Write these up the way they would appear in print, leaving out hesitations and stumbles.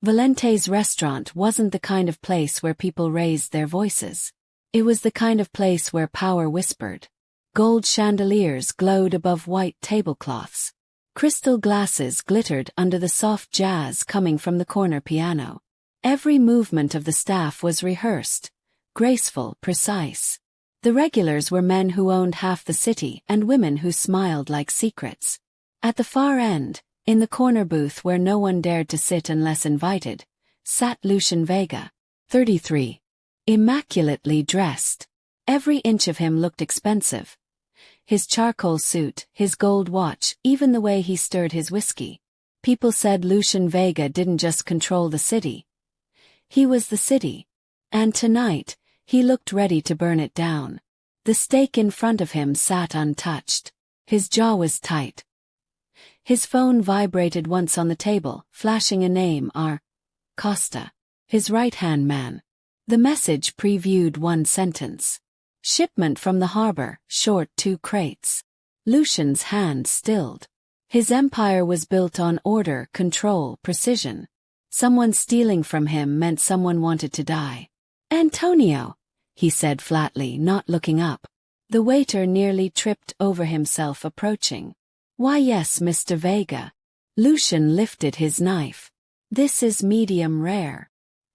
Valente's restaurant wasn't the kind of place where people raised their voices. It was the kind of place where power whispered. Gold chandeliers glowed above white tablecloths. Crystal glasses glittered under the soft jazz coming from the corner piano. Every movement of the staff was rehearsed, graceful, precise. The regulars were men who owned half the city and women who smiled like secrets. At the far end, in the corner booth where no one dared to sit unless invited, sat Lucian Vega, 33. Immaculately dressed. Every inch of him looked expensive. His charcoal suit, his gold watch, even the way he stirred his whiskey. People said Lucian Vega didn't just control the city. He was the city. And tonight, he looked ready to burn it down. The steak in front of him sat untouched. His jaw was tight. His phone vibrated once on the table, flashing a name, R. Costa. His right-hand man. The message previewed one sentence. Shipment from the harbor, short 2 crates. Lucian's hand stilled. His empire was built on order, control, precision. Someone stealing from him meant someone wanted to die. Antonio, he said flatly, not looking up. The waiter nearly tripped over himself approaching. Why yes, Mr. Vega. Lucian lifted his knife. This is medium rare.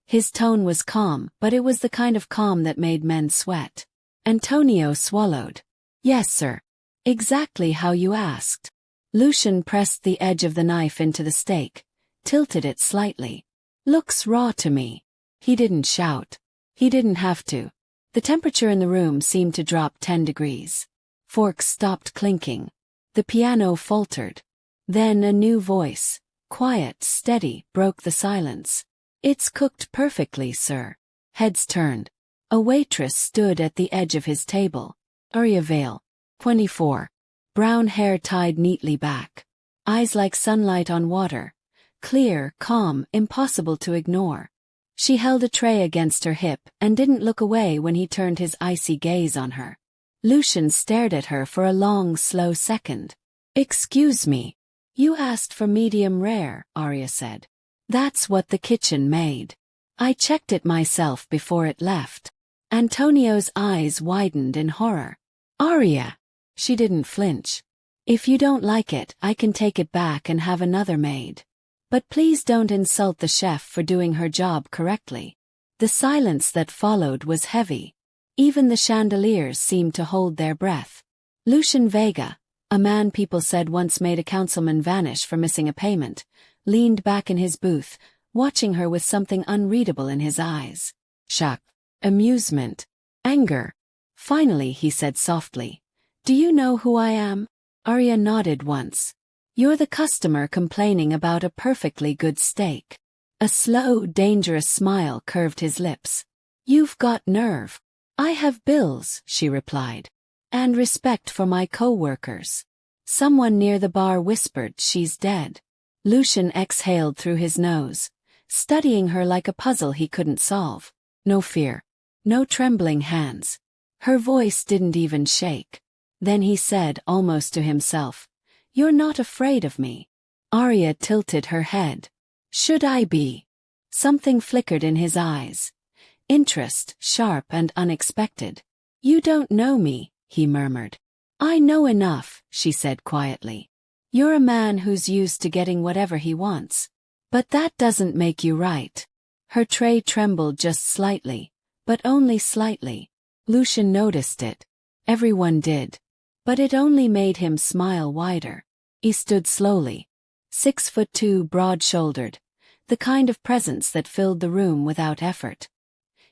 His tone was calm, but it was the kind of calm that made men sweat. Antonio swallowed. Yes, sir. Exactly how you asked. Lucian pressed the edge of the knife into the steak, tilted it slightly. Looks raw to me. He didn't shout. He didn't have to. The temperature in the room seemed to drop 10 degrees. Forks stopped clinking. The piano faltered. Then a new voice, quiet, steady, broke the silence. It's cooked perfectly, sir. Heads turned. A waitress stood at the edge of his table. Aria Vale, 24. Brown hair tied neatly back. Eyes like sunlight on water. Clear, calm, impossible to ignore. She held a tray against her hip and didn't look away when he turned his icy gaze on her. Lucian stared at her for a long, slow second. Excuse me. You asked for medium rare, Aria said. That's what the kitchen made. I checked it myself before it left. Antonio's eyes widened in horror. Aria! She didn't flinch. If you don't like it, I can take it back and have another made. But please don't insult the chef for doing her job correctly. The silence that followed was heavy. Even the chandeliers seemed to hold their breath. Lucian Vega, a man people said once made a councilman vanish for missing a payment, leaned back in his booth, watching her with something unreadable in his eyes. Shock. Amusement. Anger. Finally he said softly. Do you know who I am? Aria nodded once. You're the customer complaining about a perfectly good steak. A slow, dangerous smile curved his lips. You've got nerve. I have bills, she replied. And respect for my co-workers. Someone near the bar whispered she's dead. Lucian exhaled through his nose, studying her like a puzzle he couldn't solve. No fear. No trembling hands. Her voice didn't even shake. Then he said, almost to himself, You're not afraid of me. Aria tilted her head. Should I be? Something flickered in his eyes. Interest, sharp and unexpected. You don't know me, he murmured. I know enough, she said quietly. You're a man who's used to getting whatever he wants. But that doesn't make you right. Her tray trembled just slightly, but only slightly. Lucian noticed it. Everyone did. But it only made him smile wider. He stood slowly. 6'2", broad-shouldered. The kind of presence that filled the room without effort.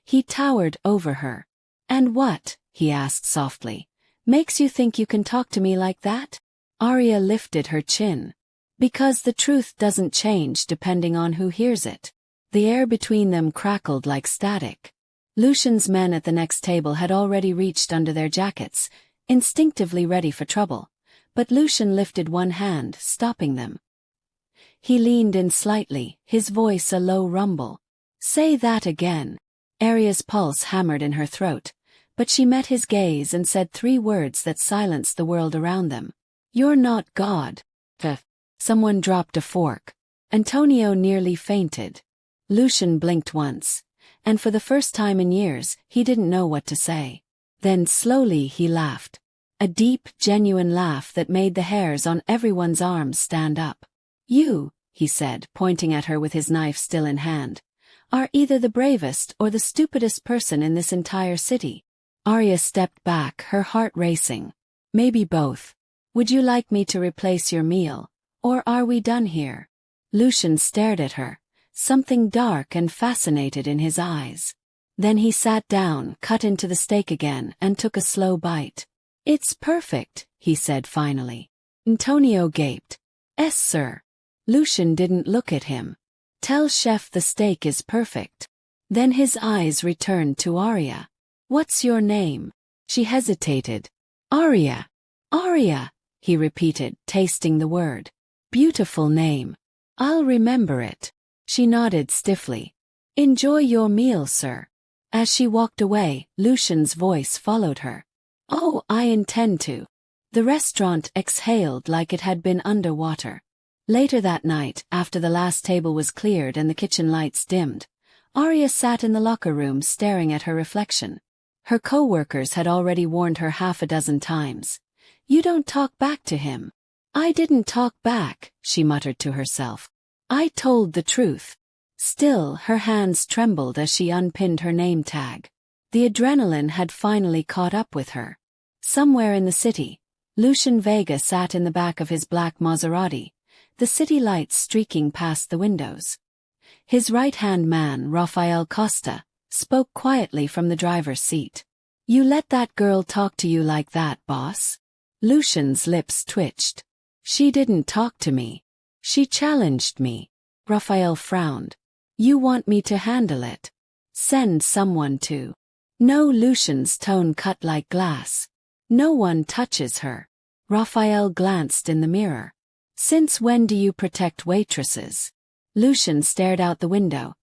He towered over her. And what, he asked softly, makes you think you can talk to me like that? Aria lifted her chin. Because the truth doesn't change depending on who hears it. The air between them crackled like static. Lucian's men at the next table had already reached under their jackets, instinctively ready for trouble, but Lucian lifted one hand, stopping them. He leaned in slightly, his voice a low rumble. Say that again. Aria's pulse hammered in her throat, but she met his gaze and said 3 words that silenced the world around them. You're not God. Someone dropped a fork. Antonio nearly fainted. Lucian blinked once, and for the first time in years, he didn't know what to say. Then slowly he laughed. A deep, genuine laugh that made the hairs on everyone's arms stand up. You, he said, pointing at her with his knife still in hand, are either the bravest or the stupidest person in this entire city. Arya stepped back, her heart racing. Maybe both. Would you like me to replace your meal, or are we done here? Lucian stared at her, something dark and fascinated in his eyes. Then he sat down, cut into the steak again, and took a slow bite. It's perfect, he said finally. Antonio gaped. Yes, sir. Lucian didn't look at him. Tell chef the steak is perfect. Then his eyes returned to Arya. What's your name? She hesitated. Arya. Arya, he repeated, tasting the word. Beautiful name. I'll remember it. She nodded stiffly. Enjoy your meal, sir. As she walked away, Lucian's voice followed her. Oh, I intend to. The restaurant exhaled like it had been underwater. Later that night, after the last table was cleared and the kitchen lights dimmed, Arya sat in the locker room staring at her reflection. Her co-workers had already warned her half a dozen times. You don't talk back to him. I didn't talk back, she muttered to herself. I told the truth. Still, her hands trembled as she unpinned her name tag. The adrenaline had finally caught up with her. Somewhere in the city, Lucian Vega sat in the back of his black Maserati, the city lights streaking past the windows. His right-hand man, Rafael Costa, spoke quietly from the driver's seat. You let that girl talk to you like that, boss? Lucian's lips twitched. She didn't talk to me. She challenged me. Rafael frowned. You want me to handle it? Send someone to. No, Lucian's tone cut like glass. No one touches her. Rafael glanced in the mirror. Since when do you protect waitresses? Lucian stared out the window,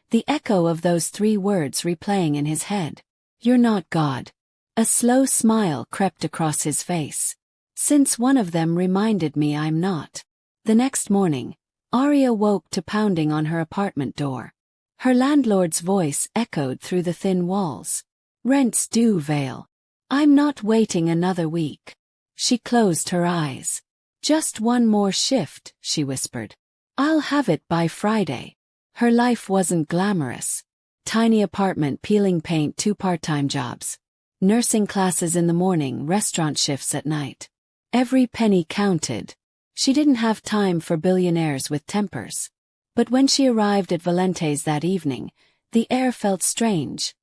the echo of those 3 words replaying in his head. You're not God. A slow smile crept across his face. Since one of them reminded me I'm not. The next morning, Arya woke to pounding on her apartment door. Her landlord's voice echoed through the thin walls. Rent's due, Vale. I'm not waiting another week. She closed her eyes. Just one more shift, she whispered. I'll have it by Friday. Her life wasn't glamorous. Tiny apartment, peeling paint, 2 part-time jobs. Nursing classes in the morning, restaurant shifts at night. Every penny counted. She didn't have time for billionaires with tempers. But when she arrived at Valente's that evening, the air felt strange.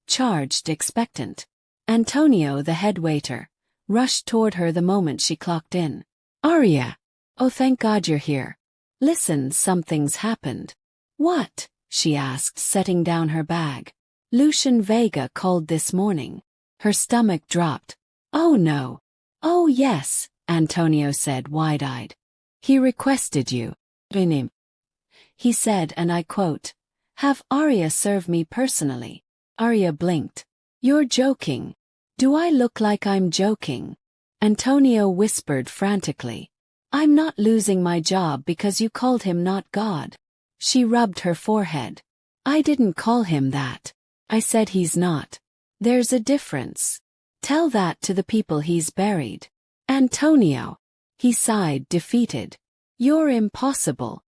Charged, expectant. Antonio, the head waiter, rushed toward her the moment she clocked in. Arya! Oh, thank God you're here. Listen, something's happened. What? She asked, setting down her bag. Lucian Vega called this morning. Her stomach dropped. Oh no. Oh yes, Antonio said, wide-eyed. He requested you. Him. He said, and I quote, have Arya serve me personally. Arya blinked. You're joking. Do I look like I'm joking? Antonio whispered frantically. I'm not losing my job because you called him not God. She rubbed her forehead. I didn't call him that. I said he's not. There's a difference. Tell that to the people he's buried. Antonio. He sighed, defeated. You're impossible.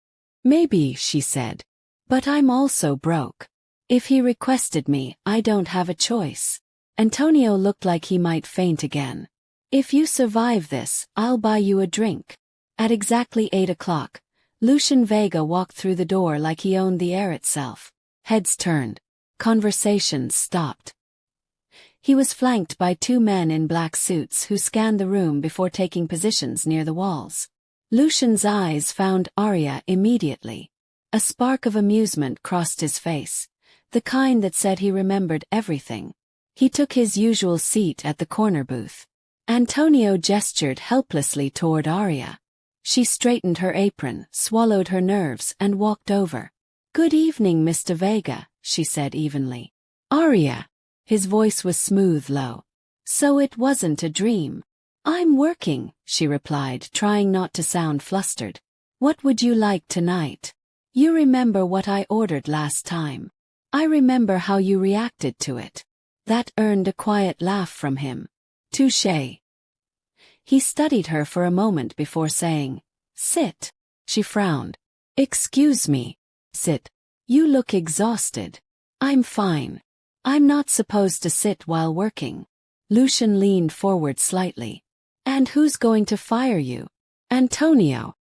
Maybe, she said. But I'm also broke. If he requested me, I don't have a choice. Antonio looked like he might faint again. If you survive this, I'll buy you a drink. At exactly 8 o'clock, Lucian Vega walked through the door like he owned the air itself. Heads turned. Conversations stopped. He was flanked by 2 men in black suits who scanned the room before taking positions near the walls. Lucian's eyes found Arya immediately. A spark of amusement crossed his face, the kind that said he remembered everything. He took his usual seat at the corner booth. Antonio gestured helplessly toward Arya. She straightened her apron, swallowed her nerves, and walked over. Good evening, Mr. Vega, she said evenly. Arya. His voice was smooth, low. So it wasn't a dream. I'm working, she replied, trying not to sound flustered. What would you like tonight? You remember what I ordered last time. I remember how you reacted to it. That earned a quiet laugh from him. Touché. He studied her for a moment before saying, "Sit." She frowned. "Excuse me." "Sit. You look exhausted." "I'm fine. I'm not supposed to sit while working." Lucian leaned forward slightly. "And who's going to fire you?" "Antonio."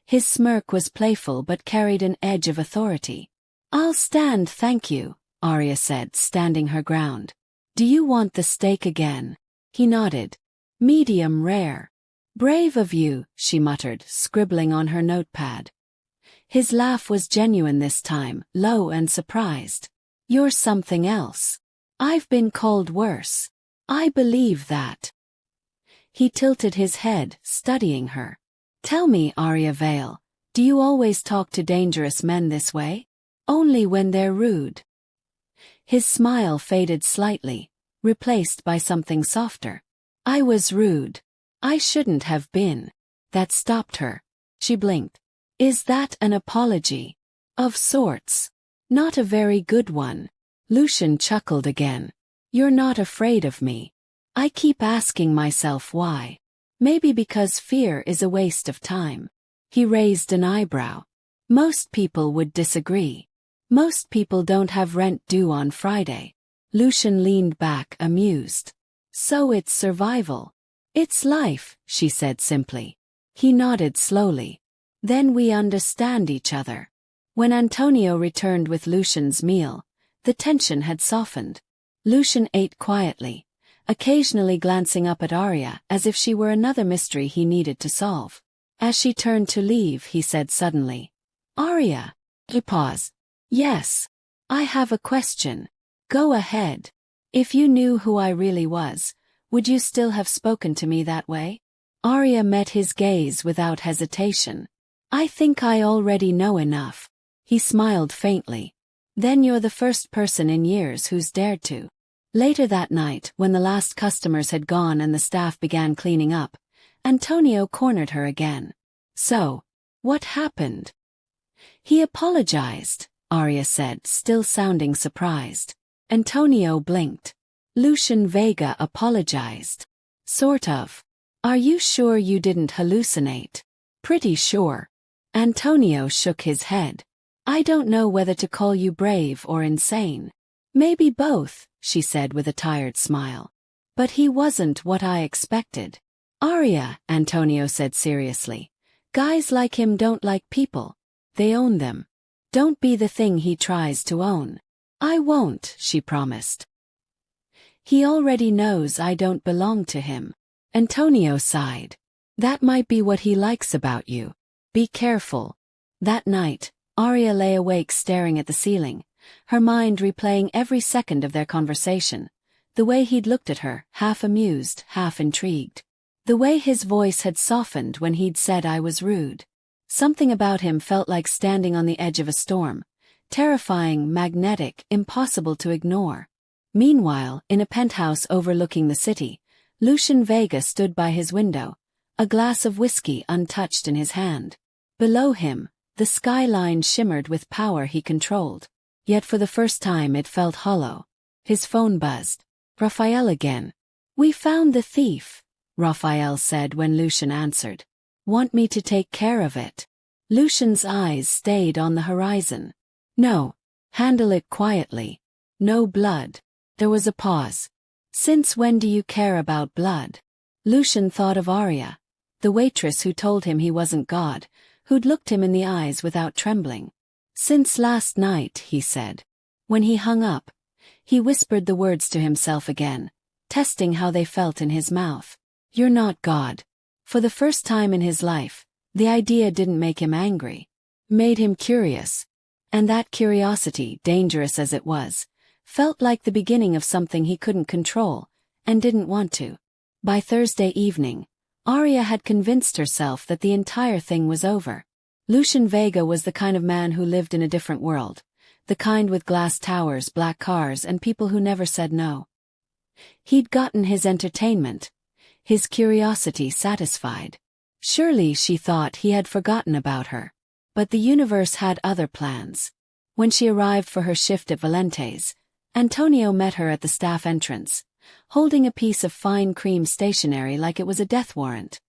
His smirk was playful but carried an edge of authority. "I'll stand, thank you," Arya said, standing her ground. "Do you want the steak again?" He nodded. "Medium rare." "Brave of you," she muttered, scribbling on her notepad. His laugh was genuine this time, low and surprised. "You're something else. I've been called worse." "I believe that." He tilted his head, studying her. "Tell me, Arya Vale, do you always talk to dangerous men this way? Only when they're rude." His smile faded slightly, replaced by something softer. "I was rude. I shouldn't have been." That stopped her. She blinked. "Is that an apology?" "Of sorts. Not a very good one." Lucian chuckled again. "You're not afraid of me. I keep asking myself why. Maybe because fear is a waste of time." He raised an eyebrow. "Most people would disagree. Most people don't have rent due on Friday." Lucian leaned back, amused. "So it's survival." "It's life," she said simply. He nodded slowly. "Then we understand each other." When Antonio returned with Lucian's meal, the tension had softened. Lucian ate quietly, occasionally glancing up at Arya as if she were another mystery he needed to solve. As she turned to leave, he said suddenly, "Arya." He paused. "Yes. I have a question." "Go ahead. If you knew who I really was, would you still have spoken to me that way?" Arya met his gaze without hesitation. "I think I already know enough." He smiled faintly. "Then you're the first person in years who's dared to." Later that night, when the last customers had gone and the staff began cleaning up, Antonio cornered her again. "So, what happened?" "He apologized," Arya said, still sounding surprised. Antonio blinked. "Lucian Vega apologized." "Sort of. Are you sure you didn't hallucinate?" "Pretty sure." Antonio shook his head. "I don't know whether to call you brave or insane." "Maybe both," she said with a tired smile. "But he wasn't what I expected." "Arya," Antonio said seriously, "guys like him don't like people. They own them. Don't be the thing he tries to own." "I won't," she promised. "He already knows I don't belong to him." Antonio sighed. "That might be what he likes about you. Be careful." That night, Arya lay awake staring at the ceiling, her mind replaying every second of their conversation, the way he'd looked at her, half amused, half intrigued. The way his voice had softened when he'd said I was rude. Something about him felt like standing on the edge of a storm, terrifying, magnetic, impossible to ignore. Meanwhile, in a penthouse overlooking the city, Lucian Vega stood by his window, a glass of whiskey untouched in his hand. Below him, the skyline shimmered with power he controlled. Yet for the first time it felt hollow. His phone buzzed. "Raphael again." "We found the thief," Raphael said when Lucian answered. "Want me to take care of it?" Lucian's eyes stayed on the horizon. "No. Handle it quietly. No blood." There was a pause. "Since when do you care about blood?" Lucian thought of Arya, the waitress who told him he wasn't God, who'd looked him in the eyes without trembling. "Since last night," he said. When he hung up, he whispered the words to himself again, testing how they felt in his mouth. "You're not God." For the first time in his life, the idea didn't make him angry. Made him curious. And that curiosity, dangerous as it was, felt like the beginning of something he couldn't control, and didn't want to. By Thursday evening, Arya had convinced herself that the entire thing was over. Lucian Vega was the kind of man who lived in a different world, the kind with glass towers, black cars, and people who never said no. He'd gotten his entertainment, his curiosity satisfied. Surely, she thought, he had forgotten about her. But the universe had other plans. When she arrived for her shift at Valente's, Antonio met her at the staff entrance, holding a piece of fine cream stationery like it was a death warrant.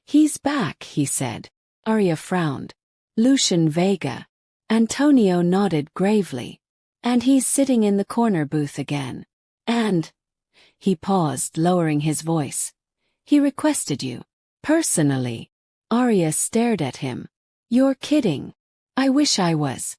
"He's back," he said. Aria frowned. "Lucian Vega." Antonio nodded gravely. "And he's sitting in the corner booth again. And..." He paused, lowering his voice. "He requested you. Personally." Aria stared at him. "You're kidding." "I wish I was."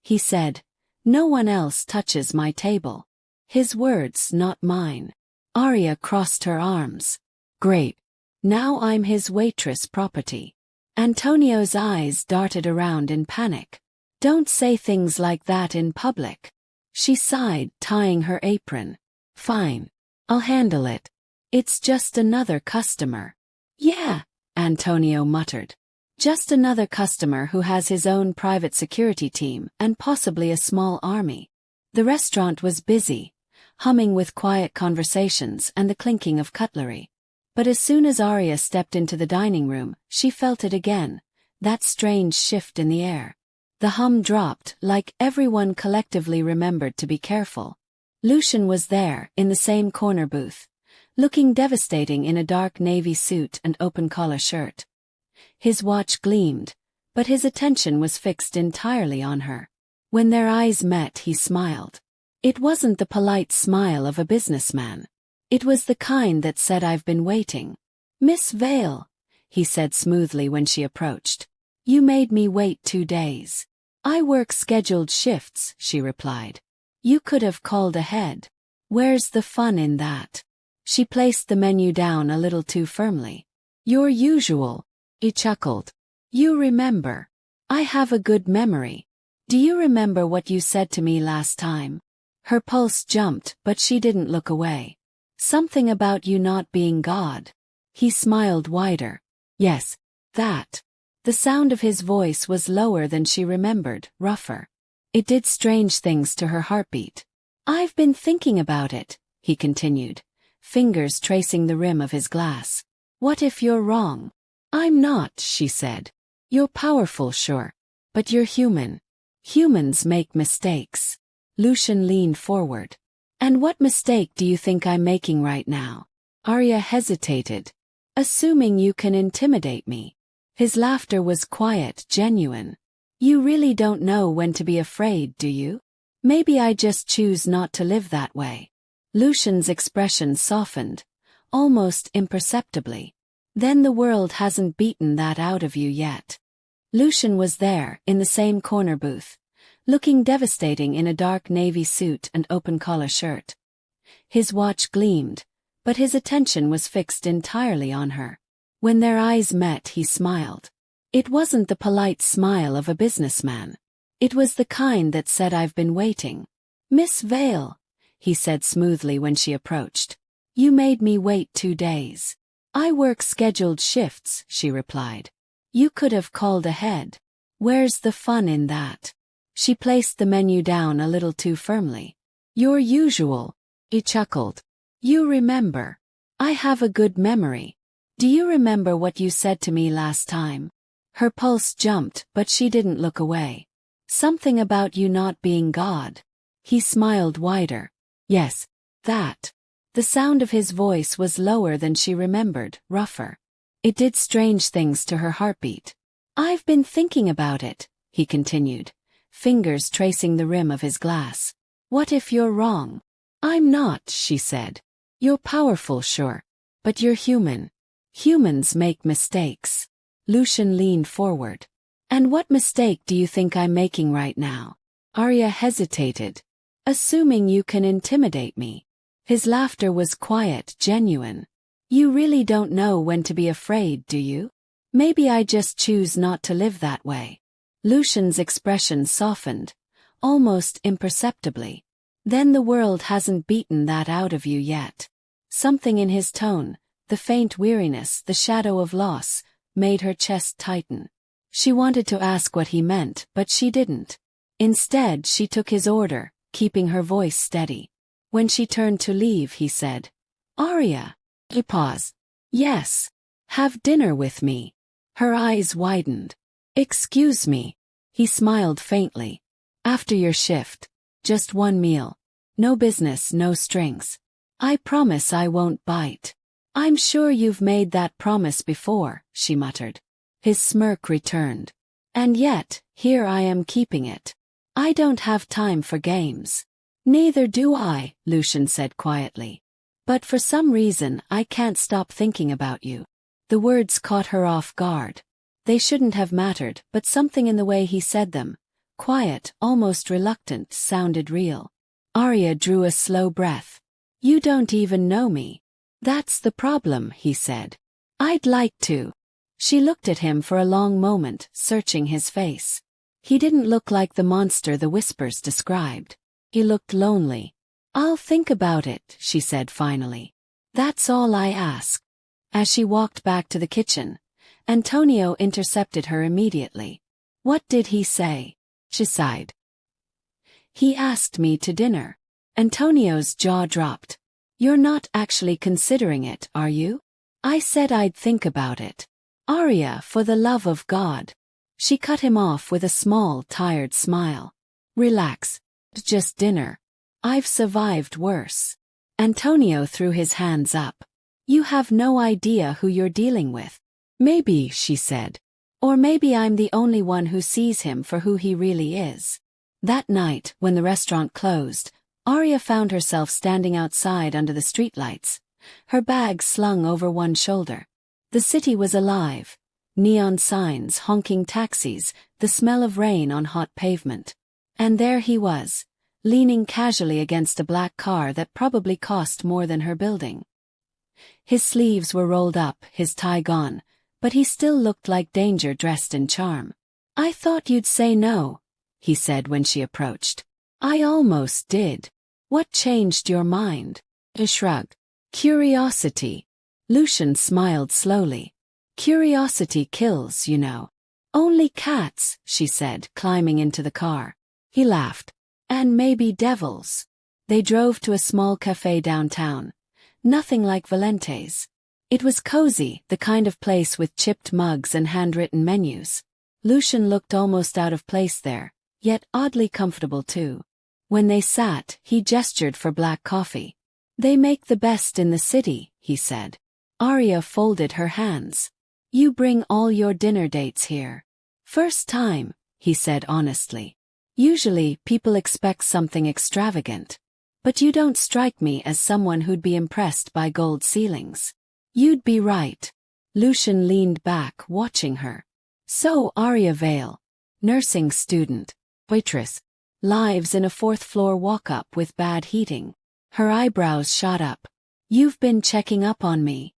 He said, "No one else touches my table." His words, not mine. Aria crossed her arms. "Great. Now I'm his waitress property." Antonio's eyes darted around in panic. "Don't say things like that in public." She sighed, tying her apron. "Fine. I'll handle it. It's just another customer." "Yeah," Antonio muttered. "Just another customer who has his own private security team and possibly a small army." The restaurant was busy, humming with quiet conversations and the clinking of cutlery. But as soon as Aria stepped into the dining room, she felt it again, that strange shift in the air. The hum dropped, like everyone collectively remembered to be careful. Lucian was there, in the same corner booth, looking devastating in a dark navy suit and open-collar shirt. His watch gleamed, but his attention was fixed entirely on her. When their eyes met, he smiled. It wasn't the polite smile of a businessman. It was the kind that said, "I've been waiting." "Miss Vale," he said smoothly when she approached. "You made me wait 2 days." "I work scheduled shifts," she replied. "You could have called ahead." "Where's the fun in that?" She placed the menu down a little too firmly. "Your usual," he chuckled. "You remember. I have a good memory. Do you remember what you said to me last time?" Her pulse jumped, but she didn't look away. "Something about you not being God." He smiled wider. "Yes, that." The sound of his voice was lower than she remembered, rougher. It did strange things to her heartbeat. "I've been thinking about it," he continued, fingers tracing the rim of his glass. "What if you're wrong?" "I'm not," she said. "You're powerful, sure. But you're human. Humans make mistakes." Lucian leaned forward. "And what mistake do you think I'm making right now?" Aria hesitated. "Assuming you can intimidate me." His laughter was quiet, genuine. "You really don't know when to be afraid, do you? Maybe I just choose not to live that way." Lucian's expression softened, almost imperceptibly. "Then the world hasn't beaten that out of you yet." Lucian was there, in the same corner booth, looking devastating in a dark navy suit and open-collar shirt. His watch gleamed, but his attention was fixed entirely on her. When their eyes met, he smiled. It wasn't the polite smile of a businessman. It was the kind that said, "I've been waiting." "Miss Vale," he said smoothly when she approached. "You made me wait 2 days." "I work scheduled shifts," she replied. "You could have called ahead." "Where's the fun in that?" She placed the menu down a little too firmly. "Your usual," he chuckled. "You remember. I have a good memory. Do you remember what you said to me last time?" Her pulse jumped, but she didn't look away. "Something about you not being God." He smiled wider. "Yes, that." The sound of his voice was lower than she remembered, rougher. It did strange things to her heartbeat. "I've been thinking about it," he continued, fingers tracing the rim of his glass. "What if you're wrong?" "I'm not," she said. "You're powerful, sure. But you're human. Humans make mistakes." Lucian leaned forward. "And what mistake do you think I'm making right now?" Aria hesitated. "Assuming you can intimidate me." His laughter was quiet, genuine. "You really don't know when to be afraid, do you? Maybe I just choose not to live that way." Lucian's expression softened, almost imperceptibly. "Then the world hasn't beaten that out of you yet." Something in his tone, the faint weariness, the shadow of loss, made her chest tighten. She wanted to ask what he meant, but she didn't. Instead, she took his order, keeping her voice steady. When she turned to leave, he said, "Aria." He paused. "Yes. Have dinner with me." Her eyes widened. "Excuse me." He smiled faintly. After your shift. Just one meal. No business, no strings. I promise I won't bite. I'm sure you've made that promise before, she muttered. His smirk returned. And yet, here I am keeping it. I don't have time for games. Neither do I, Lucian said quietly. But for some reason I can't stop thinking about you. The words caught her off guard. They shouldn't have mattered, but something in the way he said them, quiet, almost reluctant, sounded real. Arya drew a slow breath. You don't even know me. That's the problem, he said. I'd like to. She looked at him for a long moment, searching his face. He didn't look like the monster the whispers described. He looked lonely. I'll think about it, she said finally. That's all I ask. As she walked back to the kitchen, Antonio intercepted her immediately. What did he say? She sighed. He asked me to dinner. Antonio's jaw dropped. You're not actually considering it, are you? I said I'd think about it. Arya, for the love of God. She cut him off with a small, tired smile. Relax. Just dinner. I've survived worse. Antonio threw his hands up. You have no idea who you're dealing with. Maybe, she said. Or maybe I'm the only one who sees him for who he really is. That night, when the restaurant closed, Arya found herself standing outside under the streetlights, her bag slung over one shoulder. The city was alive. Neon signs, honking taxis, the smell of rain on hot pavement. And there he was, leaning casually against a black car that probably cost more than her building. His sleeves were rolled up, his tie gone, but he still looked like danger dressed in charm. I thought you'd say no, he said when she approached. I almost did. What changed your mind? A shrug. Curiosity. Lucian smiled slowly. Curiosity kills, you know. Only cats, she said, climbing into the car. He laughed. And maybe devils. They drove to a small cafe downtown. Nothing like Valente's. It was cozy, the kind of place with chipped mugs and handwritten menus. Lucian looked almost out of place there, yet oddly comfortable too. When they sat, he gestured for black coffee. They make the best in the city, he said. Arya folded her hands. You bring all your dinner dates here. First time, he said honestly. Usually, people expect something extravagant. But you don't strike me as someone who'd be impressed by gold ceilings. You'd be right. Lucian leaned back, watching her. So Arya Vale. Nursing student. Waitress. Lives in a fourth-floor walk-up with bad heating. Her eyebrows shot up. You've been checking up on me.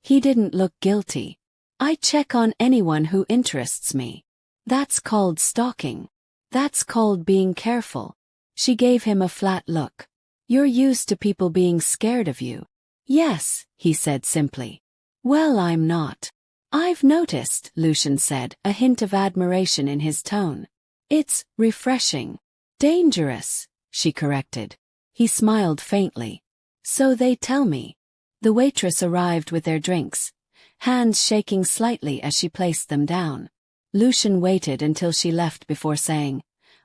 He didn't look guilty. I check on anyone who interests me. That's called stalking. That's called being careful. She gave him a flat look. You're used to people being scared of you. Yes, he said simply. Well, I'm not. I've noticed, Lucian said, a hint of admiration in his tone. It's refreshing. Dangerous, she corrected. He smiled faintly. So they tell me. The waitress arrived with their drinks, hands shaking slightly as she placed them down. Lucian waited until she left before saying,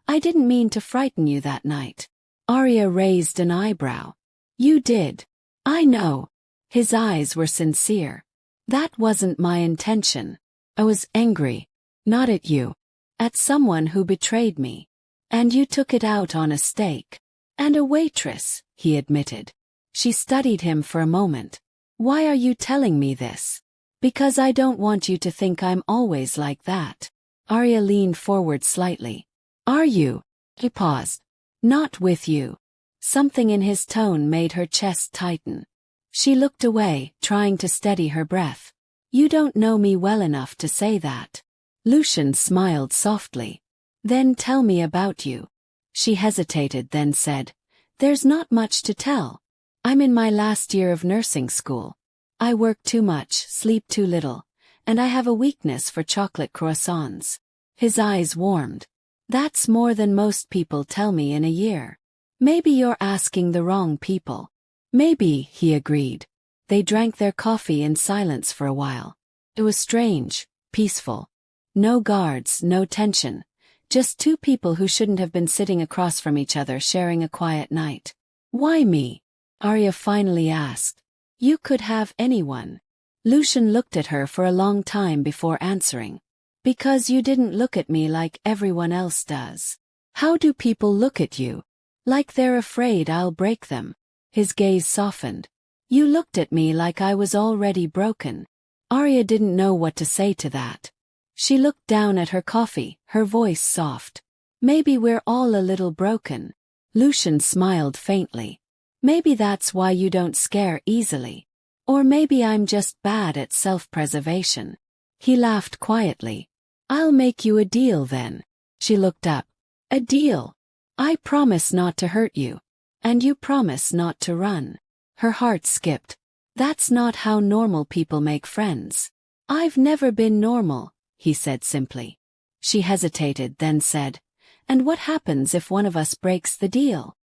I didn't mean to frighten you that night. Arya raised an eyebrow. You did. I know. His eyes were sincere. That wasn't my intention. I was angry. Not at you. At someone who betrayed me. And you took it out on a steak. And a waitress, he admitted. She studied him for a moment. Why are you telling me this? Because I don't want you to think I'm always like that. Arya leaned forward slightly. Are you? He paused. Not with you. Something in his tone made her chest tighten. She looked away, trying to steady her breath. You don't know me well enough to say that. Lucian smiled softly. Then tell me about you. She hesitated, then said, There's not much to tell. I'm in my last year of nursing school. I work too much, sleep too little, and I have a weakness for chocolate croissants. His eyes warmed. That's more than most people tell me in a year. Maybe you're asking the wrong people. Maybe, he agreed. They drank their coffee in silence for a while. It was strange, peaceful. No guards, no tension. Just two people who shouldn't have been sitting across from each other sharing a quiet night. Why me? Arya finally asked. You could have anyone. Lucian looked at her for a long time before answering. Because you didn't look at me like everyone else does. How do people look at you? Like they're afraid I'll break them. His gaze softened. You looked at me like I was already broken. Arya didn't know what to say to that. She looked down at her coffee, her voice soft. Maybe we're all a little broken. Lucian smiled faintly. Maybe that's why you don't scare easily. Or maybe I'm just bad at self-preservation. He laughed quietly. I'll make you a deal then. She looked up. A deal? I promise not to hurt you. And you promise not to run. Her heart skipped. That's not how normal people make friends. I've never been normal, he said simply. She hesitated, then said, and what happens if one of us breaks the deal?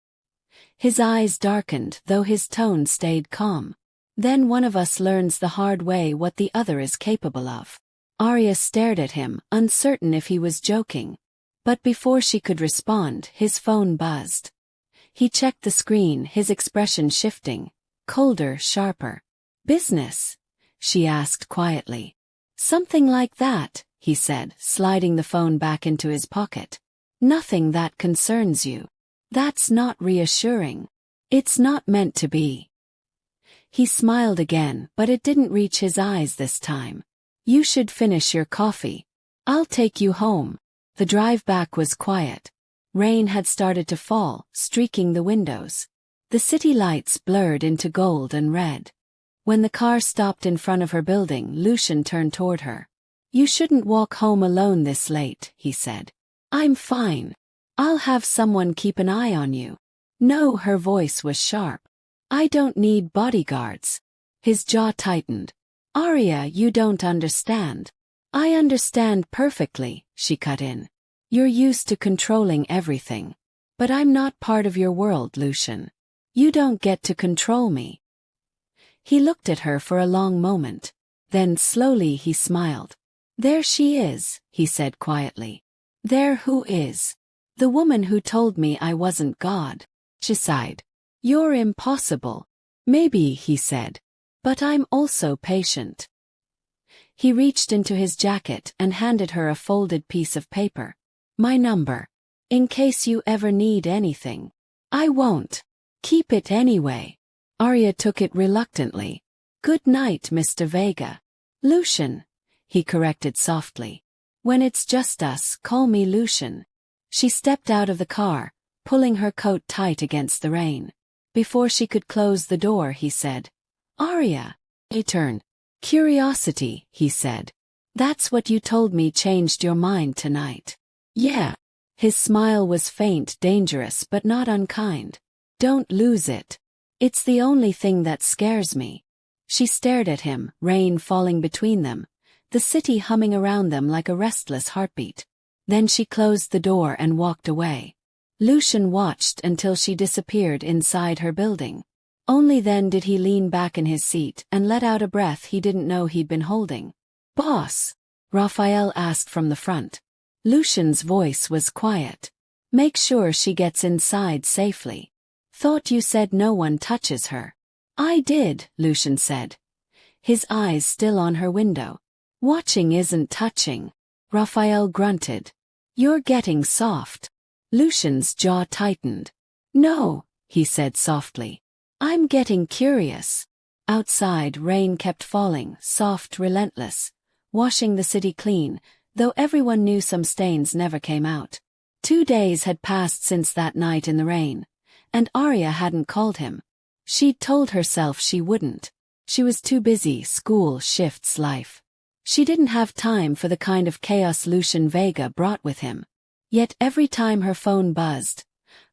His eyes darkened, though his tone stayed calm. Then one of us learns the hard way what the other is capable of. Arya stared at him, uncertain if he was joking. But before she could respond, his phone buzzed. He checked the screen, his expression shifting, colder, sharper. Business? She asked quietly. Something like that, he said, sliding the phone back into his pocket. Nothing that concerns you. That's not reassuring. It's not meant to be. He smiled again, but it didn't reach his eyes this time. You should finish your coffee. I'll take you home. The drive back was quiet. Rain had started to fall, streaking the windows. The city lights blurred into gold and red. When the car stopped in front of her building, Lucian turned toward her. You shouldn't walk home alone this late, he said. I'm fine. I'll have someone keep an eye on you. No, her voice was sharp. I don't need bodyguards. His jaw tightened. Arya, you don't understand. I understand perfectly, she cut in. You're used to controlling everything. But I'm not part of your world, Lucian. You don't get to control me. He looked at her for a long moment. Then slowly he smiled. There she is, he said quietly. There who is? The woman who told me I wasn't God. She sighed. You're impossible. Maybe, he said. But I'm also patient. He reached into his jacket and handed her a folded piece of paper. My number. In case you ever need anything. I won't. Keep it anyway. Arya took it reluctantly. Good night, Mr. Vega. Lucian, he corrected softly. When it's just us, call me Lucian. She stepped out of the car, pulling her coat tight against the rain. Before she could close the door, he said, Arya. He turned. Curiosity, he said. That's what you told me changed your mind tonight. Yeah. His smile was faint, dangerous, but not unkind. Don't lose it. It's the only thing that scares me. She stared at him, rain falling between them, the city humming around them like a restless heartbeat. Then she closed the door and walked away. Lucian watched until she disappeared inside her building. Only then did he lean back in his seat and let out a breath he didn't know he'd been holding. Boss? Raphael asked from the front. Lucian's voice was quiet. Make sure she gets inside safely. Thought you said no one touches her. I did, Lucian said. His eyes still on her window. Watching isn't touching. Raphael grunted. You're getting soft. Lucian's jaw tightened. No, he said softly. I'm getting curious. Outside, rain kept falling, soft, relentless, washing the city clean, though everyone knew some stains never came out. 2 days had passed since that night in the rain, and Arya hadn't called him. She'd told herself she wouldn't. She was too busy, school, shifts, life. She didn't have time for the kind of chaos Lucian Vega brought with him. Yet every time her phone buzzed,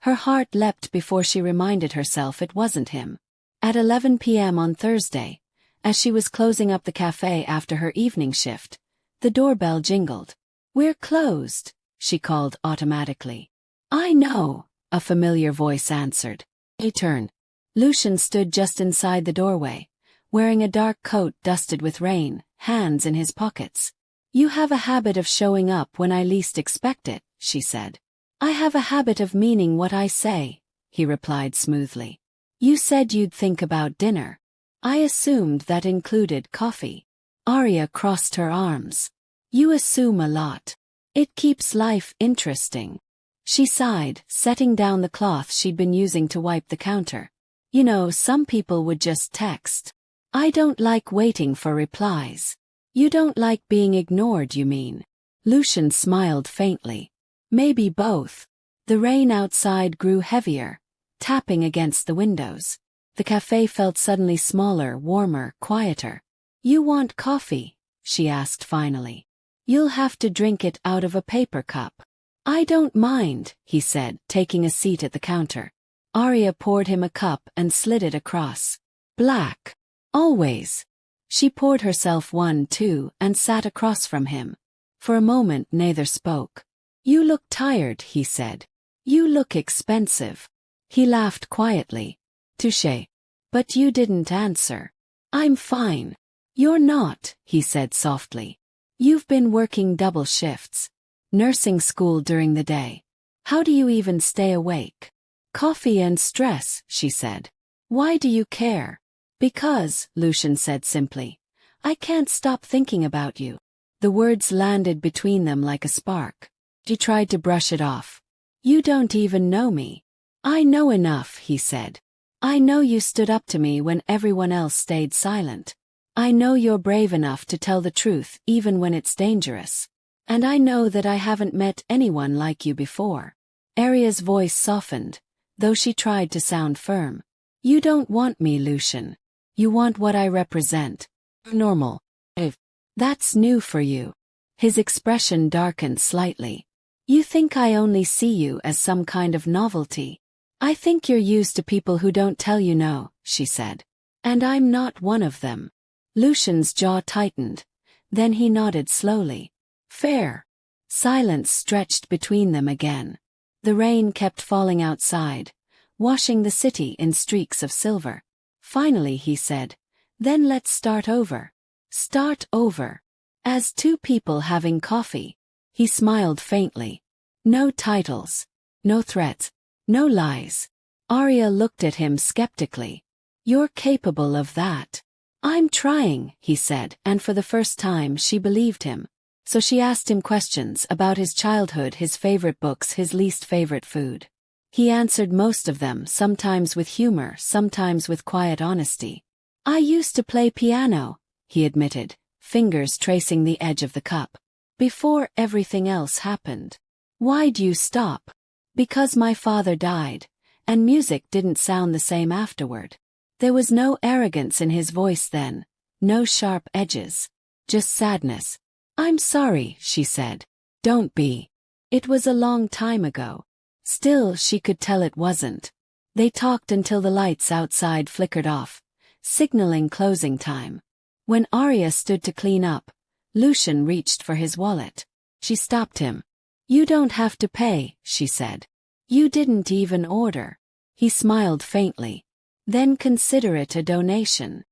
her heart leapt before she reminded herself it wasn't him. At 11 p.m. on Thursday, as she was closing up the cafe after her evening shift, the doorbell jingled. We're closed, she called automatically. I know, a familiar voice answered. He turned. Lucian stood just inside the doorway, wearing a dark coat dusted with rain, hands in his pockets. You have a habit of showing up when I least expect it, she said. I have a habit of meaning what I say, he replied smoothly. You said you'd think about dinner. I assumed that included coffee. Arya crossed her arms. You assume a lot. It keeps life interesting. She sighed, setting down the cloth she'd been using to wipe the counter. You know, some people would just text. I don't like waiting for replies. You don't like being ignored, you mean? Lucian smiled faintly. Maybe both. The rain outside grew heavier, tapping against the windows. The cafe felt suddenly smaller, warmer, quieter. You want coffee? She asked finally. You'll have to drink it out of a paper cup. I don't mind, he said, taking a seat at the counter. Arya poured him a cup and slid it across. Black. Always. She poured herself one too and sat across from him. For a moment neither spoke. You look tired, he said. You look expensive. He laughed quietly. Touché. But you didn't answer. I'm fine. You're not, he said softly. You've been working double shifts. Nursing school during the day. How do you even stay awake? Coffee and stress, she said. Why do you care? Because, Lucian said simply. I can't stop thinking about you. The words landed between them like a spark. She tried to brush it off. You don't even know me. I know enough, he said. I know you stood up to me when everyone else stayed silent. I know you're brave enough to tell the truth even when it's dangerous. And I know that I haven't met anyone like you before. Arya's voice softened, though she tried to sound firm. You don't want me, Lucian. You want what I represent. Normal. If that's new for you. His expression darkened slightly. You think I only see you as some kind of novelty. I think you're used to people who don't tell you no, she said. And I'm not one of them. Lucian's jaw tightened. Then he nodded slowly. Fair. Silence stretched between them again. The rain kept falling outside, washing the city in streaks of silver. Finally he said, Then let's start over. Start over. As two people having coffee. He smiled faintly. No titles. No threats. No lies. Arya looked at him skeptically. You're capable of that. I'm trying, he said, and for the first time she believed him. So she asked him questions about his childhood, his favorite books, his least favorite food. He answered most of them, sometimes with humor, sometimes with quiet honesty. I used to play piano, he admitted, fingers tracing the edge of the cup. Before everything else happened. Why'd you stop? Because my father died, and music didn't sound the same afterward. There was no arrogance in his voice then, no sharp edges, just sadness. I'm sorry, she said. Don't be. It was a long time ago. Still, she could tell it wasn't. They talked until the lights outside flickered off, signaling closing time. When Arya stood to clean up, Lucian reached for his wallet. She stopped him. You don't have to pay, she said. You didn't even order. He smiled faintly. Then consider it a donation.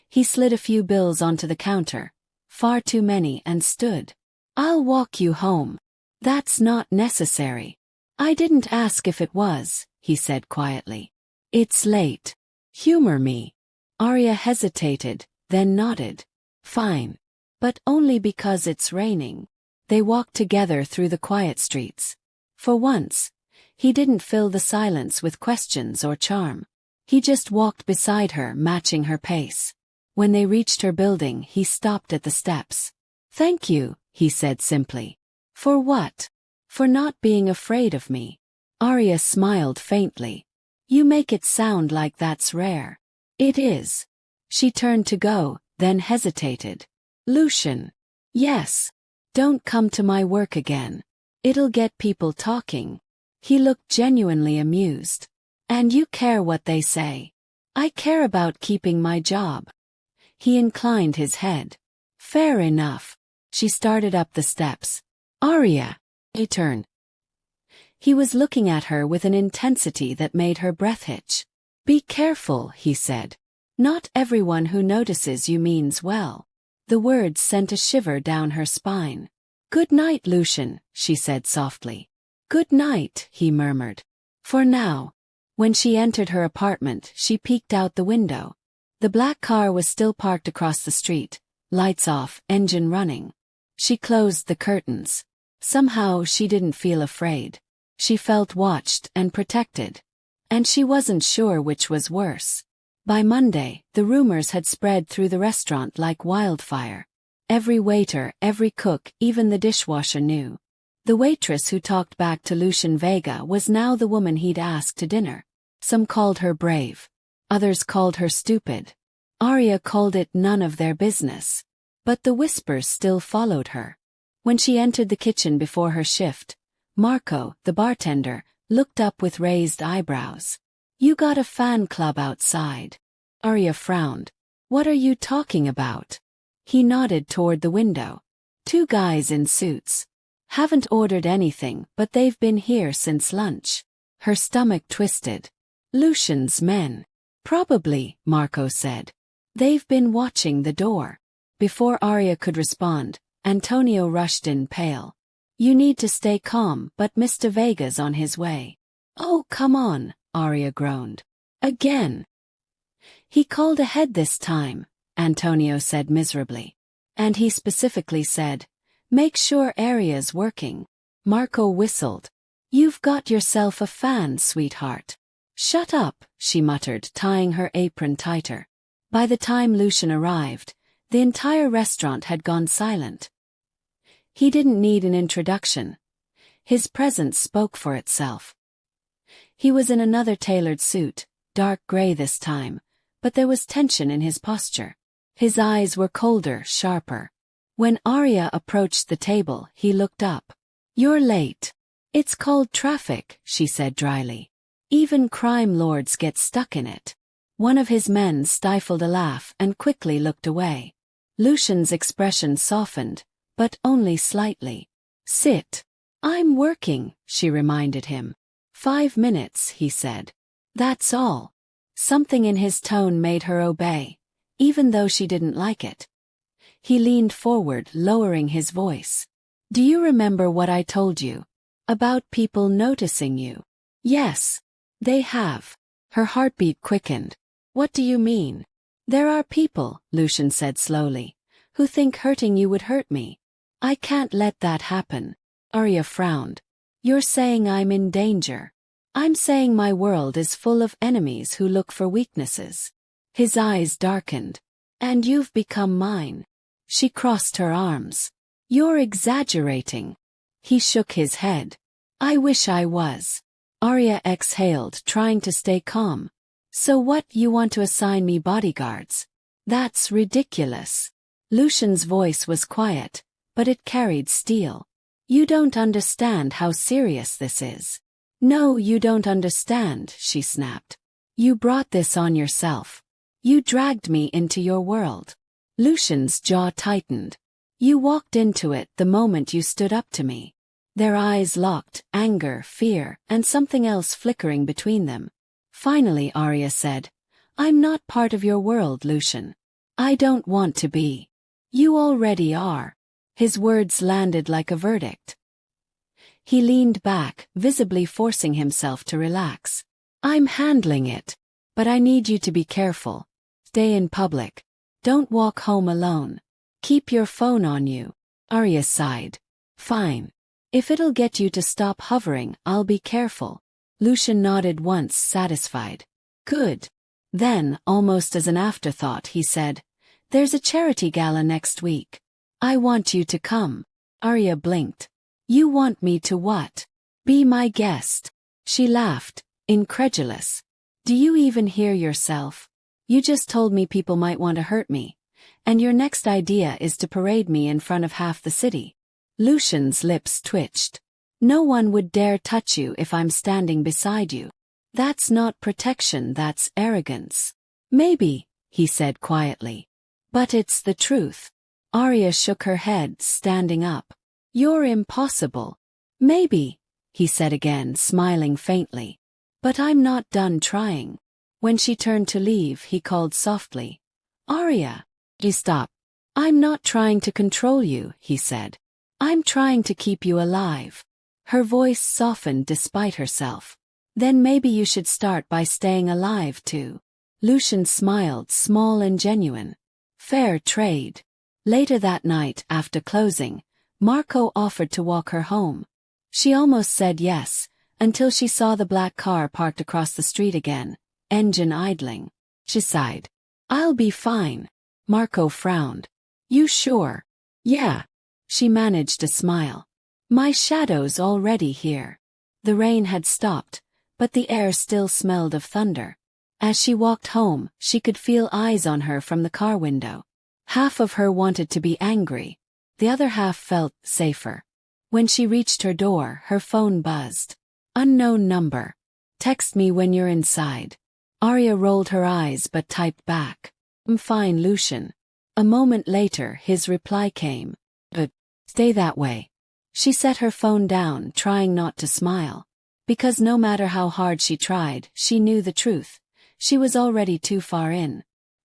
He slid a few bills onto the counter, far too many, and stood. I'll walk you home. That's not necessary. I didn't ask if it was, he said quietly. It's late. Humor me. Arya hesitated, then nodded. Fine. But only because it's raining. They walked together through the quiet streets. For once, he didn't fill the silence with questions or charm. He just walked beside her, matching her pace. When they reached her building, he stopped at the steps. Thank you, he said simply. For what? For not being afraid of me. Arya smiled faintly. You make it sound like that's rare. It is. She turned to go, then hesitated. Lucian. Yes. Don't come to my work again. It'll get people talking. He looked genuinely amused. And you care what they say. I care about keeping my job. He inclined his head. Fair enough. She started up the steps. Arya. He turned. He was looking at her with an intensity that made her breath hitch. Be careful, he said. Not everyone who notices you means well. The words sent a shiver down her spine. Good night, Lucian, she said softly. Good night, he murmured. For now. When she entered her apartment, she peeked out the window. The black car was still parked across the street, lights off, engine running. She closed the curtains. Somehow she didn't feel afraid. She felt watched and protected. And she wasn't sure which was worse. By Monday, the rumors had spread through the restaurant like wildfire. Every waiter, every cook, even the dishwasher knew. The waitress who talked back to Lucian Vega was now the woman he'd asked to dinner. Some called her brave. Others called her stupid. Arya called it none of their business. But the whispers still followed her. When she entered the kitchen before her shift, Marco, the bartender, looked up with raised eyebrows. You got a fan club outside. Arya frowned. What are you talking about? He nodded toward the window. Two guys in suits. Haven't ordered anything, but they've been here since lunch. Her stomach twisted. Lucian's men. Probably, Marco said. They've been watching the door. Before Arya could respond, Antonio rushed in pale. You need to stay calm, but Mr. Vega's on his way. Oh, come on, Arya groaned. Again. He called ahead this time, Antonio said miserably. And he specifically said, make sure Arya's working. Marco whistled. You've got yourself a fan, sweetheart. Shut up, she muttered, tying her apron tighter. By the time Lucian arrived, the entire restaurant had gone silent. He didn't need an introduction. His presence spoke for itself. He was in another tailored suit, dark gray this time, but there was tension in his posture. His eyes were colder, sharper. When Arya approached the table, he looked up. You're late. It's called traffic, she said dryly. Even crime lords get stuck in it. One of his men stifled a laugh and quickly looked away. Lucian's expression softened, but only slightly. Sit. I'm working, she reminded him. 5 minutes, he said. That's all. Something in his tone made her obey, even though she didn't like it. He leaned forward, lowering his voice. Do you remember what I told you? About people noticing you? Yes. They have. Her heartbeat quickened. What do you mean? There are people, Lucian said slowly, who think hurting you would hurt me. I can't let that happen. Arya frowned. You're saying I'm in danger. I'm saying my world is full of enemies who look for weaknesses. His eyes darkened. And you've become mine. She crossed her arms. You're exaggerating. He shook his head. I wish I was. Arya exhaled, trying to stay calm. So what, you want to assign me bodyguards? That's ridiculous. Lucian's voice was quiet, but it carried steel. You don't understand how serious this is. No, you don't understand, she snapped. You brought this on yourself. You dragged me into your world. Lucian's jaw tightened. You walked into it the moment you stood up to me. Their eyes locked, anger, fear, and something else flickering between them. Finally, Arya said, I'm not part of your world, Lucian. I don't want to be. You already are. His words landed like a verdict. He leaned back, visibly forcing himself to relax. I'm handling it. But I need you to be careful. Stay in public. Don't walk home alone. Keep your phone on you. Arya sighed. Fine. If it'll get you to stop hovering, I'll be careful. Lucian nodded once, satisfied. Good. Then, almost as an afterthought, he said, there's a charity gala next week. I want you to come. Arya blinked. You want me to what? Be my guest. She laughed, incredulous. Do you even hear yourself? You just told me people might want to hurt me. And your next idea is to parade me in front of half the city. Lucian's lips twitched. No one would dare touch you if I'm standing beside you. That's not protection, that's arrogance. Maybe, he said quietly. But it's the truth. Arya shook her head, standing up. You're impossible. Maybe, he said again, smiling faintly. But I'm not done trying. When she turned to leave, he called softly. Arya. Stop. I'm not trying to control you, he said. I'm trying to keep you alive. Her voice softened despite herself. Then maybe you should start by staying alive too. Lucian smiled, small and genuine. Fair trade. Later that night, after closing, Marco offered to walk her home. She almost said yes, until she saw the black car parked across the street again, engine idling. She sighed. I'll be fine. Marco frowned. You sure? Yeah. She managed a smile. My shadow's already here. The rain had stopped, but the air still smelled of thunder. As she walked home, she could feel eyes on her from the car window. Half of her wanted to be angry. The other half felt safer. When she reached her door, her phone buzzed. Unknown number. Text me when you're inside. Arya rolled her eyes but typed back. I'm fine, Lucian. A moment later, his reply came. Stay that way. She set her phone down, trying not to smile. Because no matter how hard she tried, she knew the truth. She was already too far in.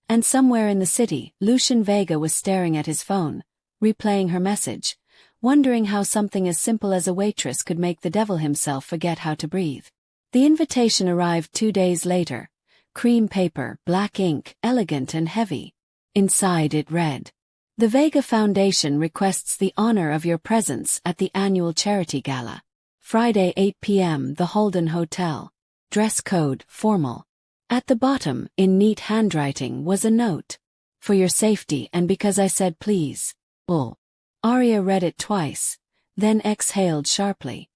And somewhere in the city, Lucian Vega was staring at his phone, replaying her message, wondering how something as simple as a waitress could make the devil himself forget how to breathe. The invitation arrived 2 days later. Cream paper, black ink, elegant and heavy. Inside it read, The Vega Foundation requests the honor of your presence at the annual charity gala. Friday 8 p.m. The Holden Hotel. Dress code, formal. At the bottom, in neat handwriting, was a note. For your safety and because I said please. Bull. Arya read it twice, then exhaled sharply.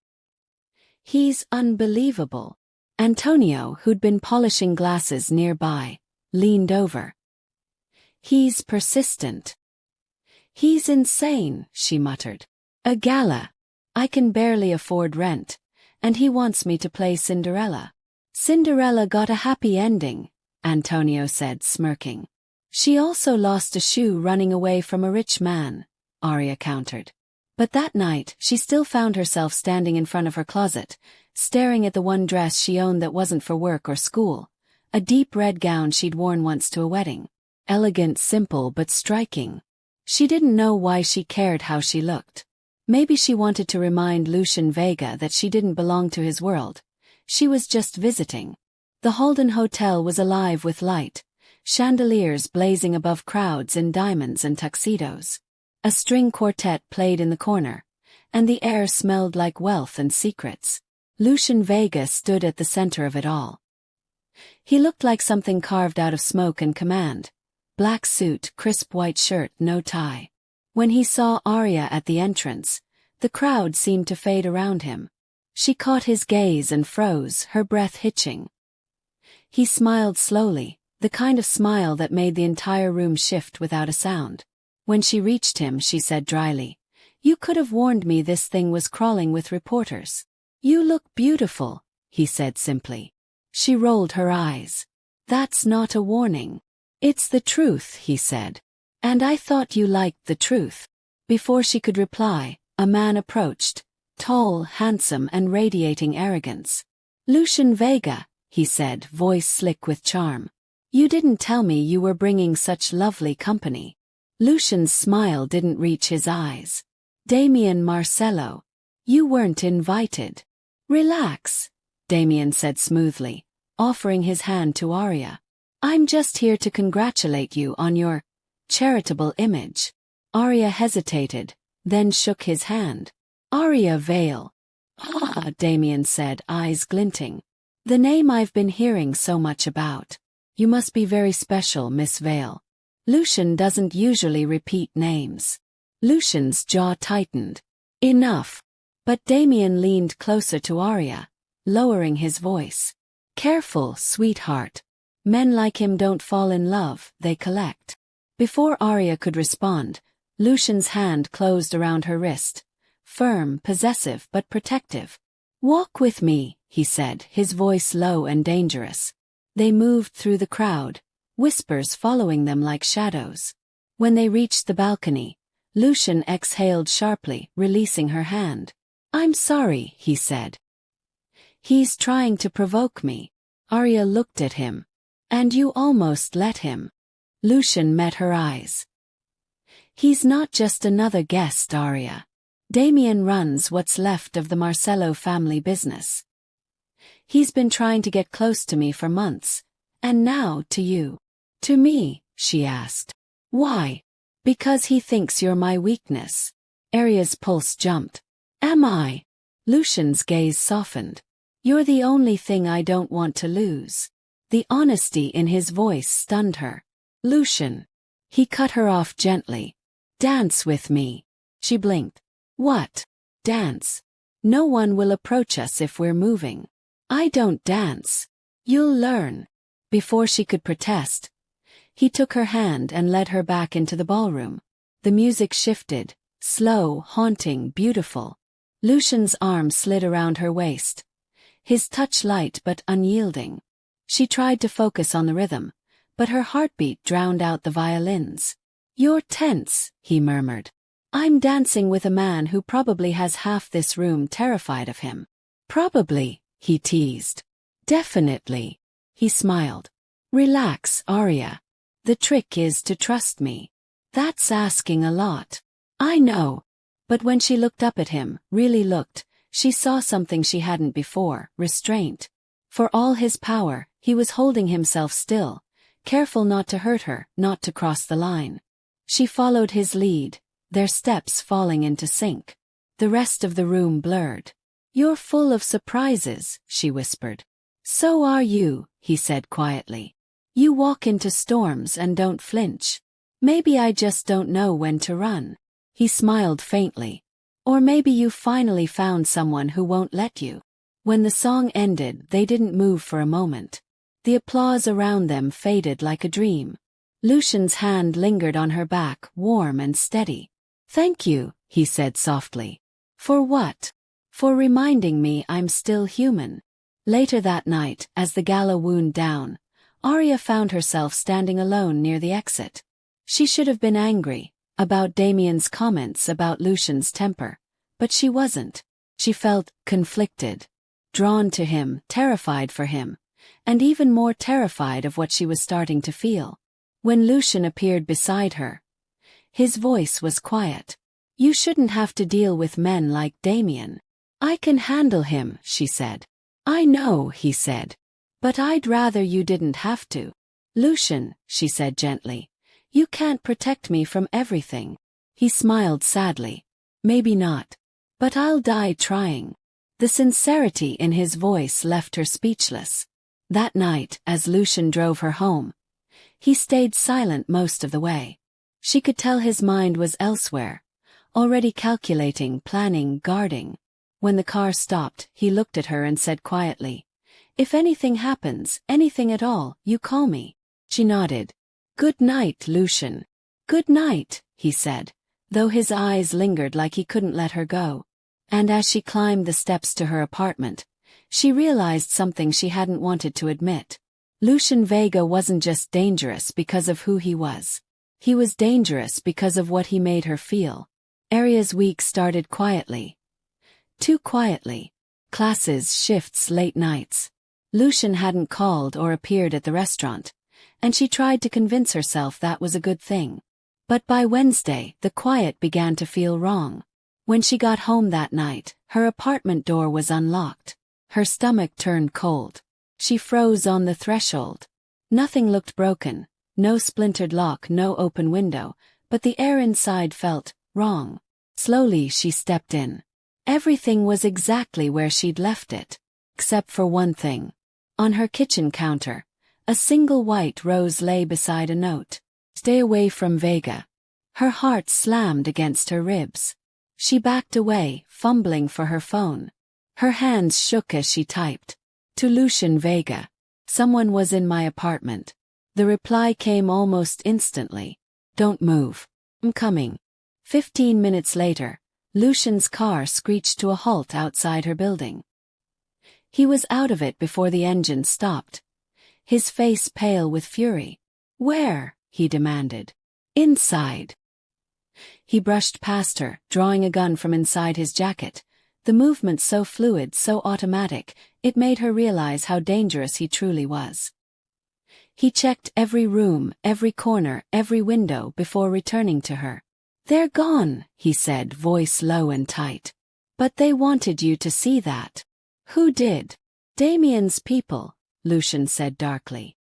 He's unbelievable. Antonio, who'd been polishing glasses nearby, leaned over. He's persistent. He's insane, she muttered. A gala. I can barely afford rent, and he wants me to play Cinderella. Cinderella got a happy ending, Antonio said, smirking. She also lost a shoe running away from a rich man, Arya countered. But that night, she still found herself standing in front of her closet, staring at the one dress she owned that wasn't for work or school, a deep red gown she'd worn once to a wedding. Elegant, simple, but striking. She didn't know why she cared how she looked. Maybe she wanted to remind Lucian Vega that she didn't belong to his world. She was just visiting. The Holden Hotel was alive with light, chandeliers blazing above crowds in diamonds and tuxedos. A string quartet played in the corner, and the air smelled like wealth and secrets. Lucian Vega stood at the center of it all. He looked like something carved out of smoke and command. Black suit, crisp white shirt, no tie. When he saw Arya at the entrance, the crowd seemed to fade around him. She caught his gaze and froze, her breath hitching. He smiled slowly, the kind of smile that made the entire room shift without a sound. When she reached him, she said dryly, You could have warned me this thing was crawling with reporters. You look beautiful, he said simply. She rolled her eyes. That's not a warning. It's the truth, he said. And I thought you liked the truth. Before she could reply, a man approached, tall, handsome and radiating arrogance. Lucian Vega, he said, voice slick with charm. You didn't tell me you were bringing such lovely company. Lucian's smile didn't reach his eyes. Damien Marcello. You weren't invited. Relax, Damien said smoothly, offering his hand to Arya. I'm just here to congratulate you on your charitable image. Arya hesitated, then shook his hand. Arya Vale. Ah, Damien said, eyes glinting. The name I've been hearing so much about. You must be very special, Miss Vale. Lucian doesn't usually repeat names. Lucian's jaw tightened. Enough. But Damien leaned closer to Arya, lowering his voice. Careful, sweetheart. Men like him don't fall in love, they collect. Before Arya could respond, Lucian's hand closed around her wrist. Firm, possessive, but protective. Walk with me, he said, his voice low and dangerous. They moved through the crowd, whispers following them like shadows. When they reached the balcony, Lucian exhaled sharply, releasing her hand. I'm sorry, he said. He's trying to provoke me. Arya looked at him. And you almost let him. Lucian met her eyes. He's not just another guest, Arya. Damien runs what's left of the Marcello family business. He's been trying to get close to me for months. And now to you. To me, she asked. Why? Because he thinks you're my weakness. Aria's pulse jumped. Am I? Lucian's gaze softened. You're the only thing I don't want to lose. The honesty in his voice stunned her. Lucian. He cut her off gently. Dance with me. She blinked. What? Dance? No one will approach us if we're moving. I don't dance. You'll learn. Before she could protest, he took her hand and led her back into the ballroom. The music shifted, slow, haunting, beautiful. Lucian's arm slid around her waist. His touch light but unyielding. She tried to focus on the rhythm, but her heartbeat drowned out the violins. You're tense, he murmured. I'm dancing with a man who probably has half this room terrified of him. Probably, he teased. Definitely. He smiled. Relax, Aria. The trick is to trust me. That's asking a lot. I know. But when she looked up at him, really looked, she saw something she hadn't before, restraint. For all his power, he was holding himself still, careful not to hurt her, not to cross the line. She followed his lead, their steps falling into sync. The rest of the room blurred. You're full of surprises, she whispered. So are you, he said quietly. You walk into storms and don't flinch. Maybe I just don't know when to run. He smiled faintly. Or maybe you finally found someone who won't let you. When the song ended, they didn't move for a moment. The applause around them faded like a dream. Lucian's hand lingered on her back, warm and steady. Thank you, he said softly. For what? For reminding me I'm still human. Later that night, as the gala wound down, Aria found herself standing alone near the exit. She should have been angry about Damien's comments about Lucian's temper, but she wasn't. She felt conflicted, drawn to him, terrified for him, and even more terrified of what she was starting to feel. When Lucian appeared beside her, his voice was quiet. You shouldn't have to deal with men like Damien. I can handle him, she said. I know, he said. But I'd rather you didn't have to. Lucian, she said gently, you can't protect me from everything. He smiled sadly. Maybe not. But I'll die trying. The sincerity in his voice left her speechless. That night, as Lucian drove her home, he stayed silent most of the way. She could tell his mind was elsewhere, already calculating, planning, guarding. When the car stopped, he looked at her and said quietly, If anything happens, anything at all, you call me. She nodded. Good night, Lucian. Good night, he said, though his eyes lingered like he couldn't let her go. And as she climbed the steps to her apartment, she realized something she hadn't wanted to admit. Lucian Vega wasn't just dangerous because of who he was. He was dangerous because of what he made her feel. Aria's week started quietly. Too quietly. Classes, shifts, late nights. Lucian hadn't called or appeared at the restaurant, and she tried to convince herself that was a good thing. But by Wednesday, the quiet began to feel wrong. When she got home that night, her apartment door was unlocked. Her stomach turned cold. She froze on the threshold. Nothing looked broken, no splintered lock, no open window, but the air inside felt wrong. Slowly she stepped in. Everything was exactly where she'd left it, except for one thing. On her kitchen counter, a single white rose lay beside a note. Stay away from Vega. Her heart slammed against her ribs. She backed away, fumbling for her phone. Her hands shook as she typed. To Lucian Vega. Someone was in my apartment. The reply came almost instantly. Don't move. I'm coming. 15 minutes later, Lucian's car screeched to a halt outside her building. He was out of it before the engine stopped, his face pale with fury. Where? He demanded. Inside. He brushed past her, drawing a gun from inside his jacket. The movement so fluid, so automatic, it made her realize how dangerous he truly was. He checked every room, every corner, every window before returning to her. They're gone, he said, voice low and tight. But they wanted you to see that. Who did? Damien's people, Lucian said darkly.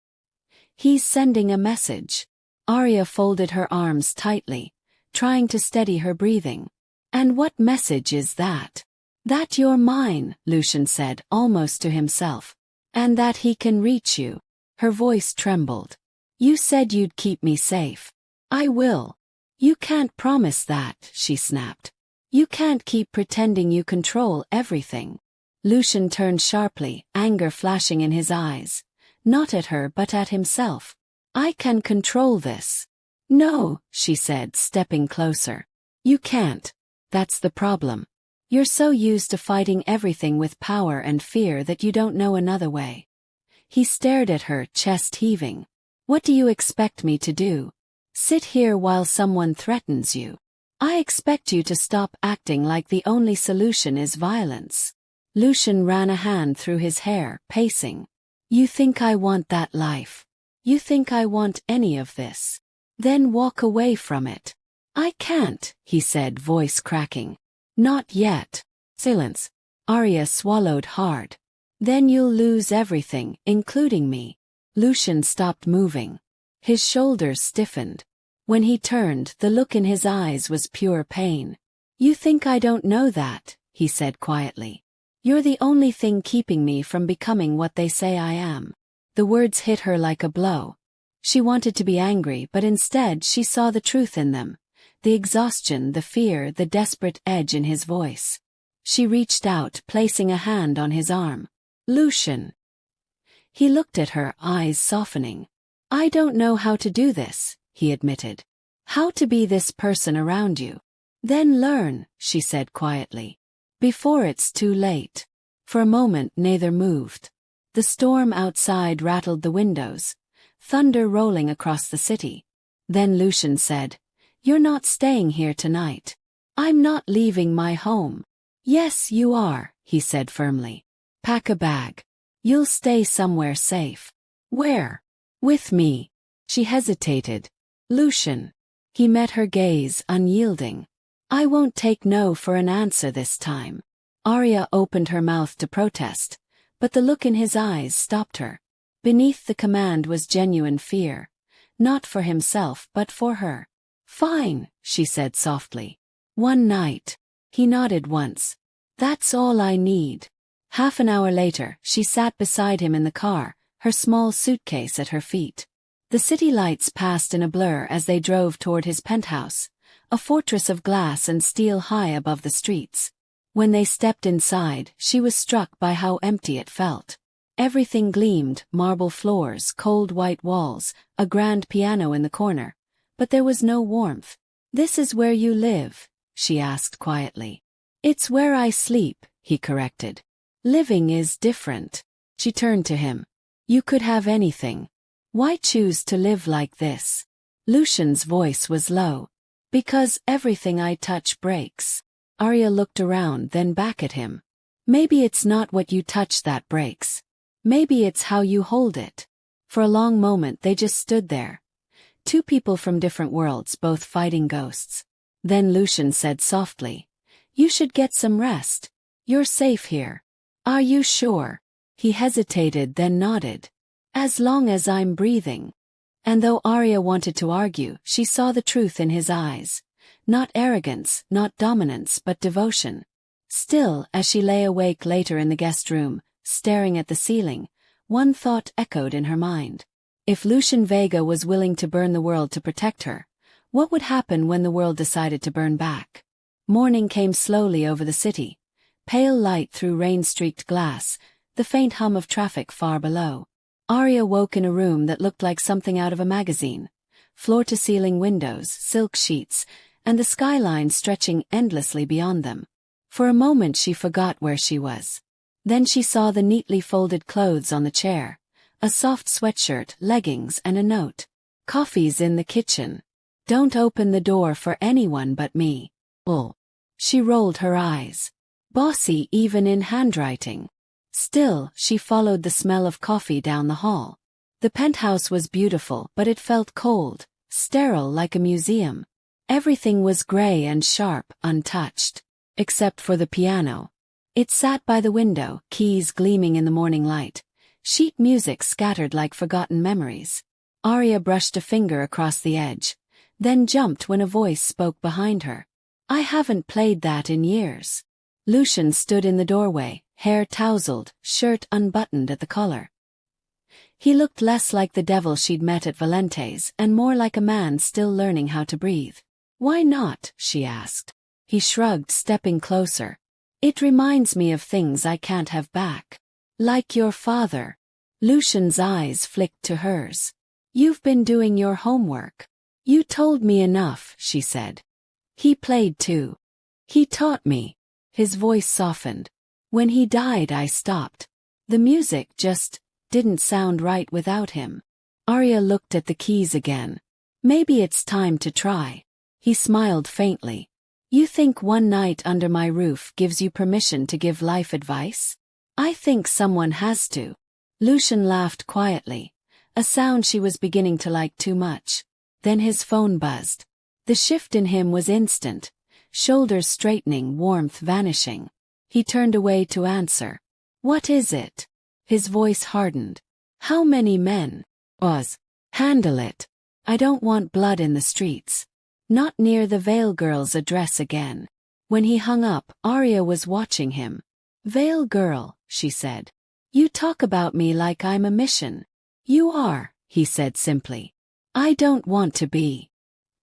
He's sending a message. Arya folded her arms tightly, trying to steady her breathing. And what message is that? That you're mine, Lucian said, almost to himself. And that he can reach you. Her voice trembled. You said you'd keep me safe. I will. You can't promise that, she snapped. You can't keep pretending you control everything. Lucian turned sharply, anger flashing in his eyes. Not at her but at himself. I can control this. No, she said, stepping closer. You can't. That's the problem. You're so used to fighting everything with power and fear that you don't know another way. He stared at her, chest heaving. What do you expect me to do? Sit here while someone threatens you? I expect you to stop acting like the only solution is violence. Lucian ran a hand through his hair, pacing. You think I want that life? You think I want any of this? Then walk away from it. I can't, he said, voice cracking. Not yet. Silence. Arya swallowed hard. Then you'll lose everything, including me. Lucian stopped moving. His shoulders stiffened. When he turned, the look in his eyes was pure pain. You think I don't know that, he said quietly. You're the only thing keeping me from becoming what they say I am. The words hit her like a blow. She wanted to be angry, but instead she saw the truth in them. The exhaustion, the fear, the desperate edge in his voice. She reached out, placing a hand on his arm. Lucian. He looked at her, eyes softening. I don't know how to do this, he admitted. How to be this person around you. Then learn, she said quietly. Before it's too late. For a moment neither moved. The storm outside rattled the windows, thunder rolling across the city. Then Lucian said, You're not staying here tonight. I'm not leaving my home. Yes, you are, he said firmly. Pack a bag. You'll stay somewhere safe. Where? With me. She hesitated. Lucian. He met her gaze, unyielding. I won't take no for an answer this time. Arya opened her mouth to protest, but the look in his eyes stopped her. Beneath the command was genuine fear. Not for himself but for her. Fine, she said softly. One night. He nodded once. That's all I need. Half an hour later, she sat beside him in the car, her small suitcase at her feet. The city lights passed in a blur as they drove toward his penthouse, a fortress of glass and steel high above the streets. When they stepped inside, she was struck by how empty it felt. Everything gleamed, marble floors, cold white walls, a grand piano in the corner. But there was no warmth. This is where you live? She asked quietly. It's where I sleep, he corrected. Living is different. She turned to him. You could have anything. Why choose to live like this? Lucian's voice was low. Because everything I touch breaks. Arya looked around, then back at him. Maybe it's not what you touch that breaks. Maybe it's how you hold it. For a long moment they just stood there. Two people from different worlds, both fighting ghosts. Then Lucian said softly, You should get some rest. You're safe here. Are you sure? He hesitated, then nodded. As long as I'm breathing. And though Arya wanted to argue, she saw the truth in his eyes. Not arrogance, not dominance, but devotion. Still, as she lay awake later in the guest room, staring at the ceiling, one thought echoed in her mind. If Lucian Vega was willing to burn the world to protect her, what would happen when the world decided to burn back? Morning came slowly over the city. Pale light through rain-streaked glass, the faint hum of traffic far below. Arya woke in a room that looked like something out of a magazine. Floor-to-ceiling windows, silk sheets, and the skyline stretching endlessly beyond them. For a moment she forgot where she was. Then she saw the neatly folded clothes on the chair. A soft sweatshirt, leggings, and a note. Coffee's in the kitchen. Don't open the door for anyone but me. Oh. She rolled her eyes. Bossy even in handwriting. Still, she followed the smell of coffee down the hall. The penthouse was beautiful, but it felt cold, sterile like a museum. Everything was gray and sharp, untouched. Except for the piano. It sat by the window, keys gleaming in the morning light. Sheet music scattered like forgotten memories. Arya brushed a finger across the edge, then jumped when a voice spoke behind her. I haven't played that in years. Lucian stood in the doorway, hair tousled, shirt unbuttoned at the collar. He looked less like the devil she'd met at Valente's and more like a man still learning how to breathe. Why not? She asked. He shrugged, stepping closer. It reminds me of things I can't have back. Like your father. Lucian's eyes flicked to hers. You've been doing your homework. You told me enough, she said. He played too. He taught me. His voice softened. When he died, I stopped. The music just didn't sound right without him. Arya looked at the keys again. Maybe it's time to try. He smiled faintly. You think one night under my roof gives you permission to give life advice? I think someone has to. Lucian laughed quietly, a sound she was beginning to like too much. Then his phone buzzed. The shift in him was instant, shoulders straightening, warmth vanishing. He turned away to answer. What is it? His voice hardened. How many men? Handle it. I don't want blood in the streets. Not near the Vale girl's address again. When he hung up, Arya was watching him. Vale girl, she said. You talk about me like I'm a mission. You are, he said simply. I don't want to be.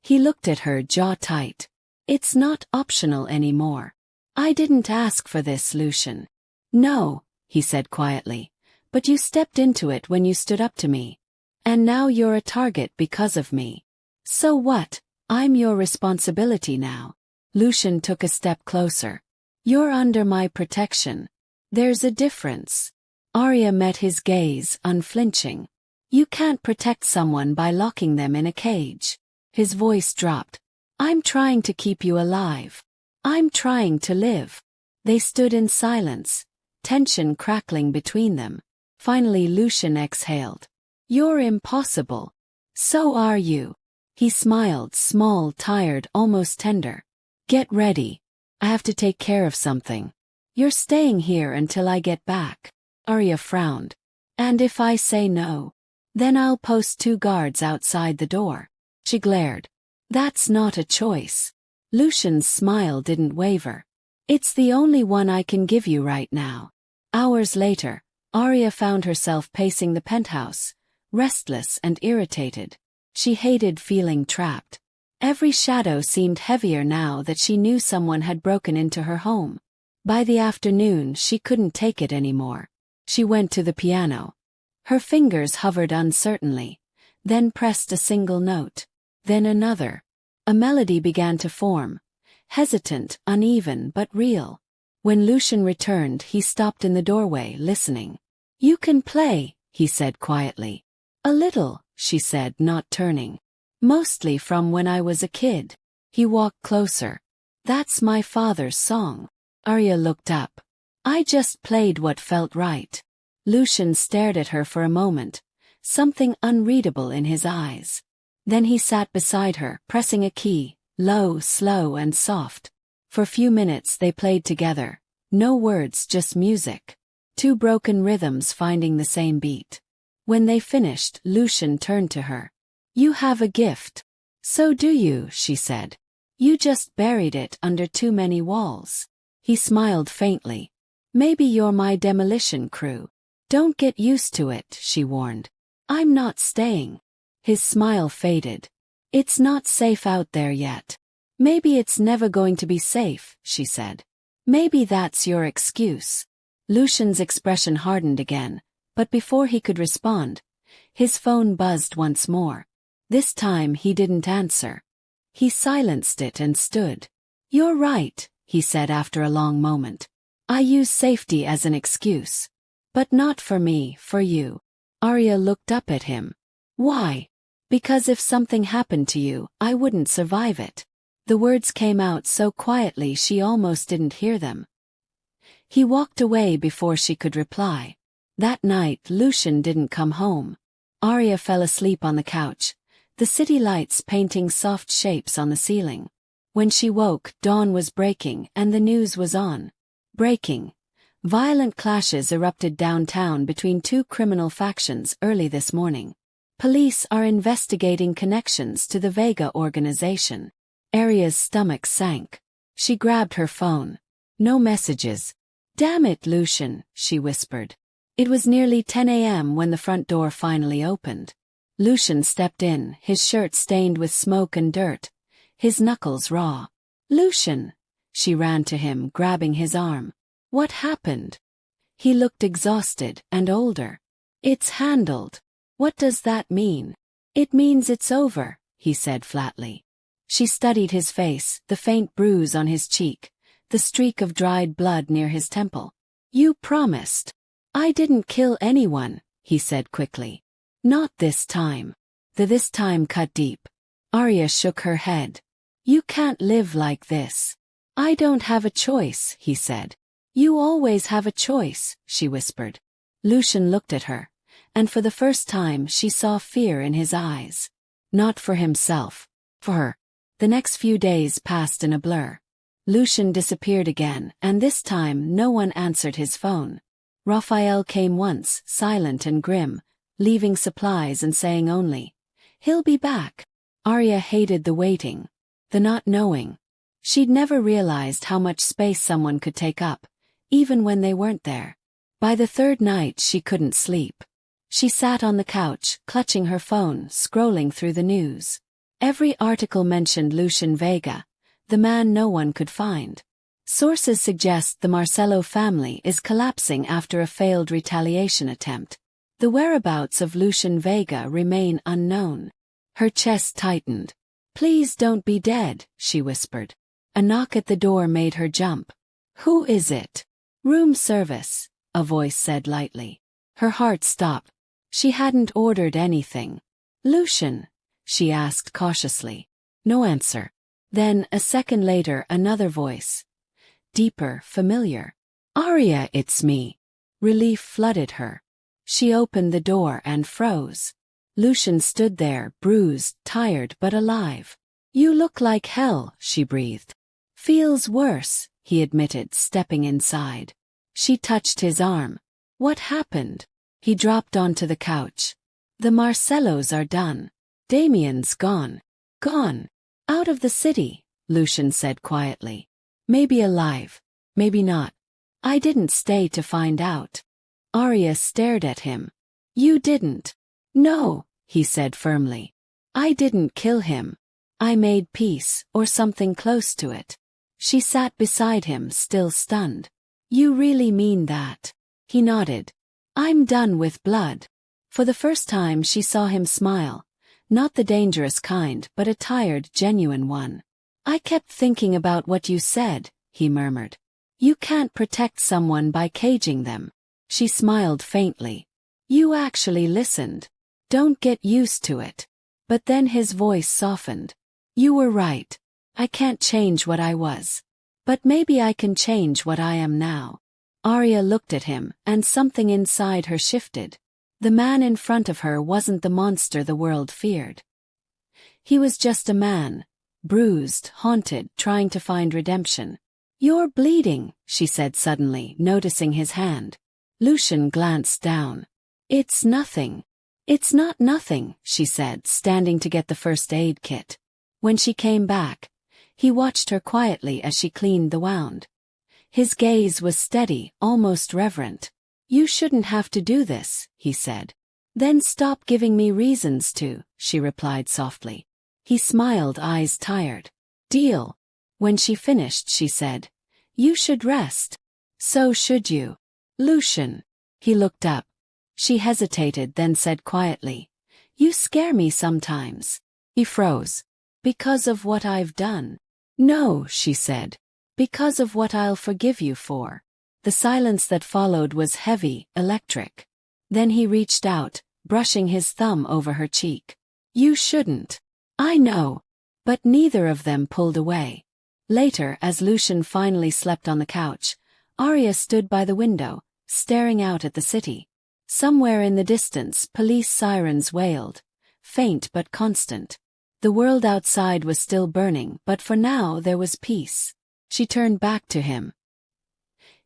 He looked at her, jaw tight. It's not optional anymore. I didn't ask for this, Lucian. No, he said quietly. But you stepped into it when you stood up to me. And now you're a target because of me. So what? I'm your responsibility now. Lucian took a step closer. You're under my protection. There's a difference. Arya met his gaze, unflinching. You can't protect someone by locking them in a cage. His voice dropped. I'm trying to keep you alive. I'm trying to live. They stood in silence, tension crackling between them. Finally Lucian exhaled. You're impossible. So are you. He smiled, small, tired, almost tender. Get ready. I have to take care of something. You're staying here until I get back. Arya frowned. And if I say no? Then I'll post 2 guards outside the door. She glared. That's not a choice. Lucian's smile didn't waver. It's the only one I can give you right now. Hours later, Arya found herself pacing the penthouse, restless and irritated. She hated feeling trapped. Every shadow seemed heavier now that she knew someone had broken into her home. By the afternoon, she couldn't take it anymore. She went to the piano. Her fingers hovered uncertainly, then pressed a single note, then another. A melody began to form, hesitant, uneven, but real. When Lucian returned, he stopped in the doorway, listening. You can play, he said quietly. A little, she said, not turning. Mostly from when I was a kid. He walked closer. That's my father's song. Arya looked up. I just played what felt right. Lucian stared at her for a moment, something unreadable in his eyes. Then he sat beside her, pressing a key, low, slow, and soft. For a few minutes they played together. No words, just music. 2 broken rhythms finding the same beat. When they finished, Lucian turned to her. You have a gift. So do you, she said. You just buried it under too many walls. He smiled faintly. Maybe you're my demolition crew. Don't get used to it, she warned. I'm not staying. His smile faded. It's not safe out there yet. Maybe it's never going to be safe, she said. Maybe that's your excuse. Lucian's expression hardened again, but before he could respond, his phone buzzed once more. This time he didn't answer. He silenced it and stood. You're right, he said after a long moment. I use safety as an excuse. But not for me, for you. Arya looked up at him. Why? Because if something happened to you, I wouldn't survive it. The words came out so quietly she almost didn't hear them. He walked away before she could reply. That night Lucian didn't come home. Arya fell asleep on the couch, the city lights painting soft shapes on the ceiling. When she woke, dawn was breaking and the news was on. Breaking. Violent clashes erupted downtown between two criminal factions early this morning. Police are investigating connections to the Vega organization. Aria's stomach sank. She grabbed her phone. No messages. Damn it, Lucian, she whispered. It was nearly 10 a.m. when the front door finally opened. Lucian stepped in, his shirt stained with smoke and dirt, his knuckles raw. Lucian! She ran to him, grabbing his arm. What happened? He looked exhausted and older. It's handled. What does that mean? It means it's over, he said flatly. She studied his face, the faint bruise on his cheek, the streak of dried blood near his temple. You promised. I didn't kill anyone, he said quickly. Not this time. The this time cut deep. Arya shook her head. You can't live like this. I don't have a choice, he said. You always have a choice, she whispered. Lucian looked at her, and for the first time she saw fear in his eyes. Not for himself, for her. The next few days passed in a blur. Lucian disappeared again, and this time no one answered his phone. Raphael came once, silent and grim, leaving supplies and saying only, "He'll be back." Arya hated the waiting, the not knowing. She'd never realized how much space someone could take up, even when they weren't there. By the third night she couldn't sleep. She sat on the couch, clutching her phone, scrolling through the news. Every article mentioned Lucian Vega, the man no one could find. Sources suggest the Marcello family is collapsing after a failed retaliation attempt. The whereabouts of Lucian Vega remain unknown. Her chest tightened. Please don't be dead, she whispered. A knock at the door made her jump. Who is it? Room service, a voice said lightly. Her heart stopped. She hadn't ordered anything. Lucian? She asked cautiously. No answer. Then, a second later, another voice. Deeper, familiar. Arya, it's me. Relief flooded her. She opened the door and froze. Lucian stood there, bruised, tired but alive. You look like hell, she breathed. Feels worse, he admitted, stepping inside. She touched his arm. What happened? He dropped onto the couch. The Marcellos are done. Damien's gone. Gone. Out of the city, Lucian said quietly. Maybe alive. Maybe not. I didn't stay to find out. Arya stared at him. You didn't. No, he said firmly. I didn't kill him. I made peace, or something close to it. She sat beside him, still stunned. You really mean that? He nodded. I'm done with blood. For the first time she saw him smile. Not the dangerous kind, but a tired, genuine one. I kept thinking about what you said, he murmured. You can't protect someone by caging them. She smiled faintly. You actually listened. Don't get used to it. But then his voice softened. You were right. I can't change what I was. But maybe I can change what I am now. Arya looked at him, and something inside her shifted. The man in front of her wasn't the monster the world feared. He was just a man, bruised, haunted, trying to find redemption. You're bleeding, she said suddenly, noticing his hand. Lucian glanced down. It's nothing. It's not nothing, she said, standing to get the first aid kit. When she came back, he watched her quietly as she cleaned the wound. His gaze was steady, almost reverent. You shouldn't have to do this, he said. Then stop giving me reasons to, she replied softly. He smiled, eyes tired. Deal. When she finished, she said, You should rest. So should you. Lucian. He looked up. She hesitated, then said quietly, You scare me sometimes. He froze. Because of what I've done. No, she said. Because of what I'll forgive you for. The silence that followed was heavy, electric. Then he reached out, brushing his thumb over her cheek. You shouldn't. I know. But neither of them pulled away. Later, as Lucian finally slept on the couch, Arya stood by the window, staring out at the city. Somewhere in the distance, police sirens wailed. faint but constant. The world outside was still burning, but for now there was peace. She turned back to him.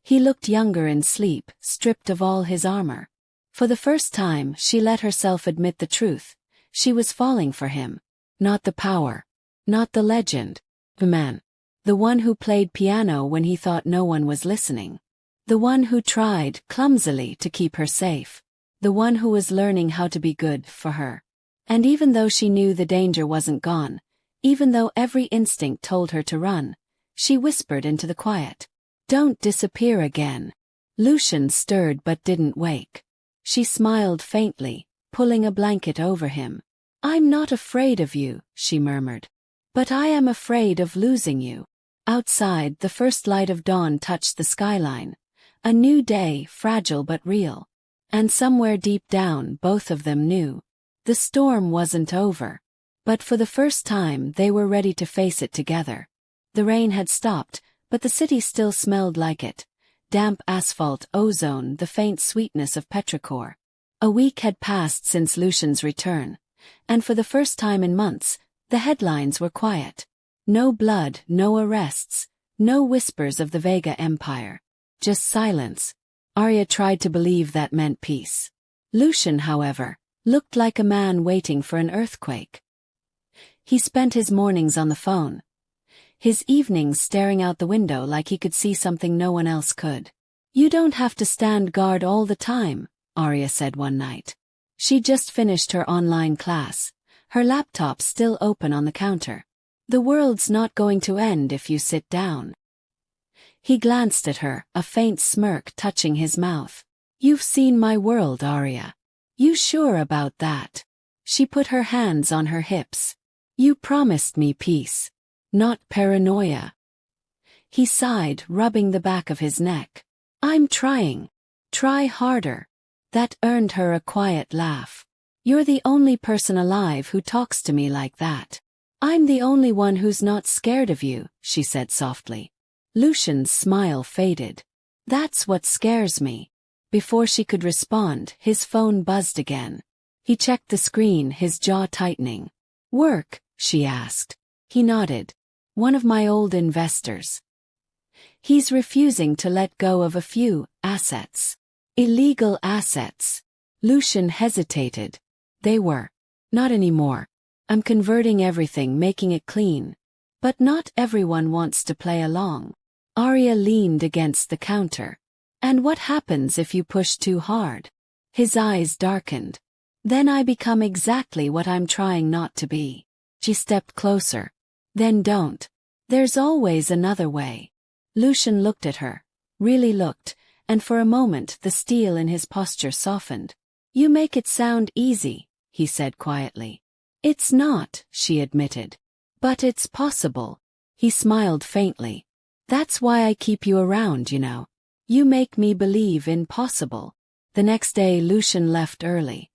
He looked younger in sleep, stripped of all his armor. For the first time, she let herself admit the truth. She was falling for him. Not the power. Not the legend. The man. The one who played piano when he thought no one was listening. The one who tried, clumsily, to keep her safe. The one who was learning how to be good for her. And even though she knew the danger wasn't gone, even though every instinct told her to run, she whispered into the quiet. "Don't disappear again." Lucian stirred but didn't wake. She smiled faintly, pulling a blanket over him. "I'm not afraid of you," she murmured. "But I am afraid of losing you." Outside, the first light of dawn touched the skyline. A new day, fragile but real. And somewhere deep down, both of them knew. The storm wasn't over. But for the first time, they were ready to face it together. The rain had stopped, but the city still smelled like it. Damp asphalt, ozone, the faint sweetness of petrichor. A week had passed since Lucian's return. And for the first time in months, the headlines were quiet. No blood, no arrests, no whispers of the Vega Empire. Just silence. Arya tried to believe that meant peace. Lucian, however, looked like a man waiting for an earthquake. He spent his mornings on the phone. His evenings staring out the window like he could see something no one else could. "You don't have to stand guard all the time," Arya said one night. She just finished her online class, her laptop still open on the counter. "The world's not going to end if you sit down." He glanced at her, a faint smirk touching his mouth. "You've seen my world, Arya. You sure about that?" She put her hands on her hips. "You promised me peace. Not paranoia." He sighed, rubbing the back of his neck. "I'm trying. Try harder." That earned her a quiet laugh. "You're the only person alive who talks to me like that." "I'm the only one who's not scared of you," she said softly. Lucian's smile faded. "That's what scares me." Before she could respond, his phone buzzed again. He checked the screen, his jaw tightening. "Work?" she asked. He nodded. "One of my old investors. He's refusing to let go of a few assets." "Illegal assets." Lucian hesitated. "They were. Not anymore. I'm converting everything, making it clean. But not everyone wants to play along." Arya leaned against the counter. "And what happens if you push too hard?" His eyes darkened. "Then I become exactly what I'm trying not to be." She stepped closer. "Then don't. There's always another way." Lucian looked at her. Really looked, and for a moment the steel in his posture softened. "You make it sound easy," he said quietly. "It's not," she admitted. "But it's possible." He smiled faintly. "That's why I keep you around, you know. You make me believe in possible." The next day Lucian left early.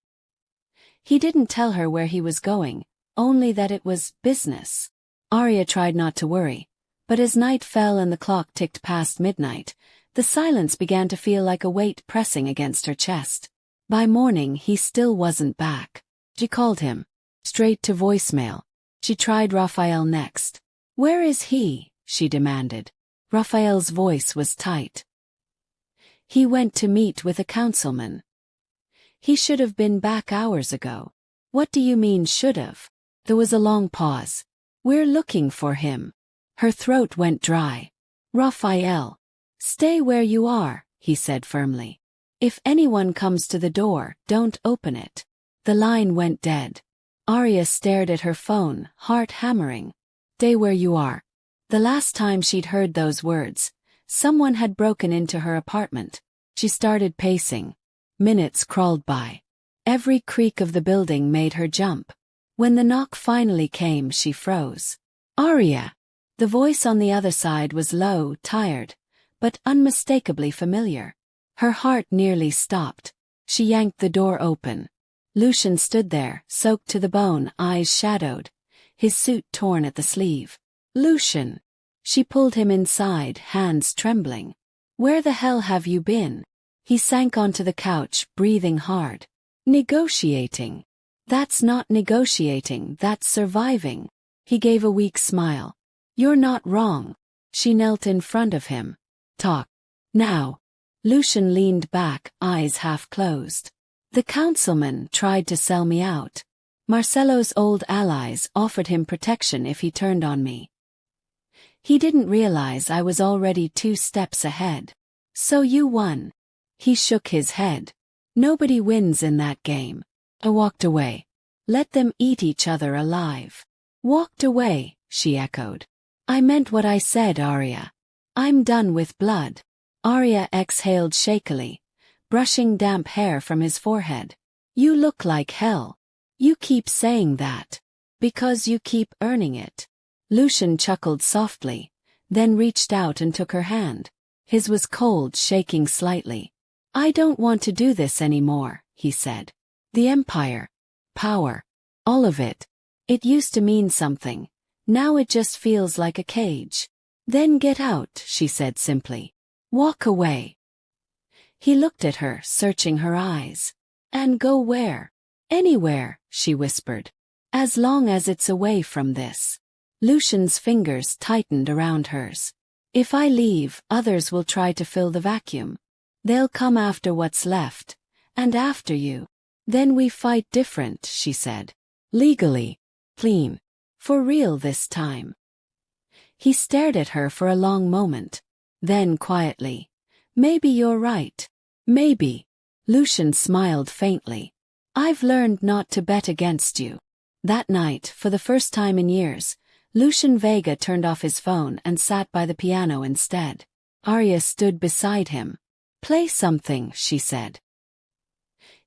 He didn't tell her where he was going, only that it was business. Arya tried not to worry, but as night fell and the clock ticked past midnight, the silence began to feel like a weight pressing against her chest. By morning he still wasn't back. She called him. Straight to voicemail. She tried Raphael next. "Where is he?" she demanded. Raphael's voice was tight. "He went to meet with a councilman." "He should have been back hours ago." "What do you mean should have?" There was a long pause. "We're looking for him." Her throat went dry. "Raphael. Stay where you are," he said firmly. "If anyone comes to the door, don't open it." The line went dead. Arya stared at her phone, heart hammering. "Stay where you are." The last time she'd heard those words, someone had broken into her apartment. She started pacing. Minutes crawled by. Every creak of the building made her jump. When the knock finally came, she froze. "Arya!" The voice on the other side was low, tired, but unmistakably familiar. Her heart nearly stopped. She yanked the door open. Lucian stood there, soaked to the bone, eyes shadowed, his suit torn at the sleeve. "Lucian!" She pulled him inside, hands trembling. "Where the hell have you been?" He sank onto the couch, breathing hard. "Negotiating." That's not negotiating, that's surviving. He gave a weak smile. You're not wrong. She knelt in front of him. Talk. Now. Lucian leaned back, eyes half closed. The councilman tried to sell me out. Marcelo's old allies offered him protection if he turned on me. He didn't realize I was already 2 steps ahead. So you won. He shook his head. Nobody wins in that game. I walked away. Let them eat each other alive. Walked away, she echoed. I meant what I said, Arya. I'm done with blood. Arya exhaled shakily, brushing damp hair from his forehead. You look like hell. You keep saying that. Because you keep earning it. Lucian chuckled softly, then reached out and took her hand. His was cold, shaking slightly. I don't want to do this anymore, he said. The Empire. Power. All of it. It used to mean something. Now it just feels like a cage. Then get out, she said simply. Walk away. He looked at her, searching her eyes. And go where? Anywhere, she whispered. As long as it's away from this. Lucian's fingers tightened around hers. If I leave, others will try to fill the vacuum. They'll come after what's left. And after you. Then we fight different, she said. Legally. Clean. For real this time. He stared at her for a long moment. Then quietly. Maybe you're right. Maybe. Lucian smiled faintly. I've learned not to bet against you. That night, for the first time in years, Lucian Vega turned off his phone and sat by the piano instead. Arya stood beside him. Play something, she said.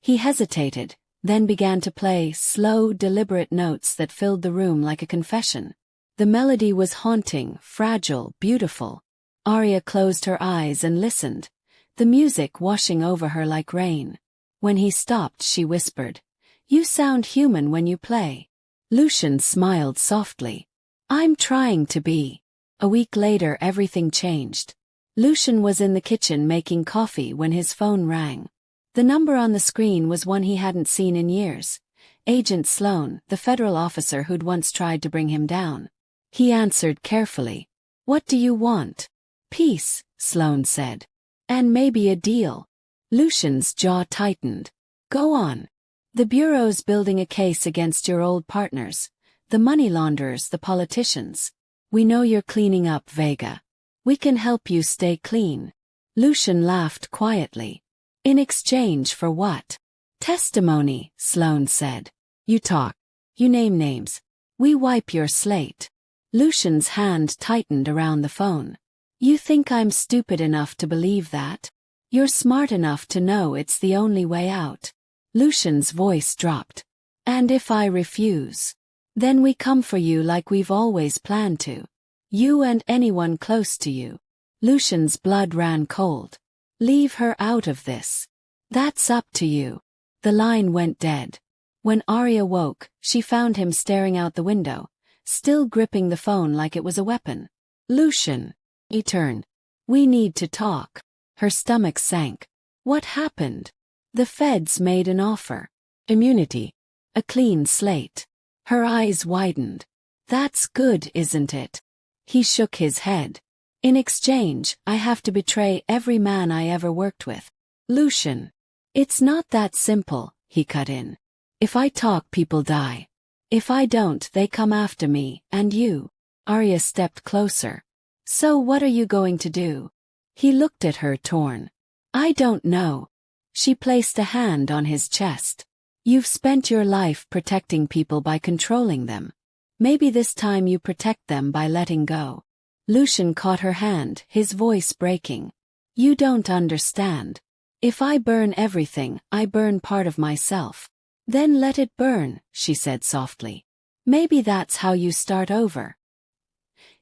He hesitated, then began to play slow, deliberate notes that filled the room like a confession. The melody was haunting, fragile, beautiful. Arya closed her eyes and listened, the music washing over her like rain. When he stopped, she whispered, You sound human when you play. Lucian smiled softly. I'm trying to be. A week later, everything changed. Lucian was in the kitchen making coffee when his phone rang. The number on the screen was one he hadn't seen in years. Agent Sloan, the federal officer who'd once tried to bring him down. He answered carefully. What do you want? Peace, Sloan said. And maybe a deal. Lucian's jaw tightened. Go on. The Bureau's building a case against your old partners. The money launderers, the politicians. We know you're cleaning up, Vega. We can help you stay clean. Lucian laughed quietly. In exchange for what? Testimony, Sloan said. You talk. You name names. We wipe your slate. Lucian's hand tightened around the phone. You think I'm stupid enough to believe that? You're smart enough to know it's the only way out. Lucian's voice dropped. And if I refuse? Then we come for you like we've always planned to. You and anyone close to you. Lucian's blood ran cold. Leave her out of this. That's up to you. The line went dead. When Arya woke, she found him staring out the window, still gripping the phone like it was a weapon. Lucian. He turned. We need to talk. Her stomach sank. What happened? The feds made an offer. Immunity. A clean slate. Her eyes widened. That's good, isn't it? He shook his head. In exchange, I have to betray every man I ever worked with. Lucian. It's not that simple, he cut in. If I talk, people die. If I don't, they come after me, and you. Arya stepped closer. So what are you going to do? He looked at her, torn. I don't know. She placed a hand on his chest. You've spent your life protecting people by controlling them. Maybe this time you protect them by letting go. Lucian caught her hand, his voice breaking. You don't understand. If I burn everything, I burn part of myself. Then let it burn, she said softly. Maybe that's how you start over.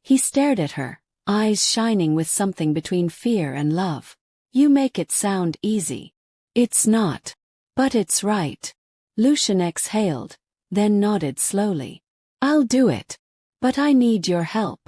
He stared at her, eyes shining with something between fear and love. You make it sound easy. It's not. But it's right. Lucian exhaled, then nodded slowly. I'll do it. But I need your help.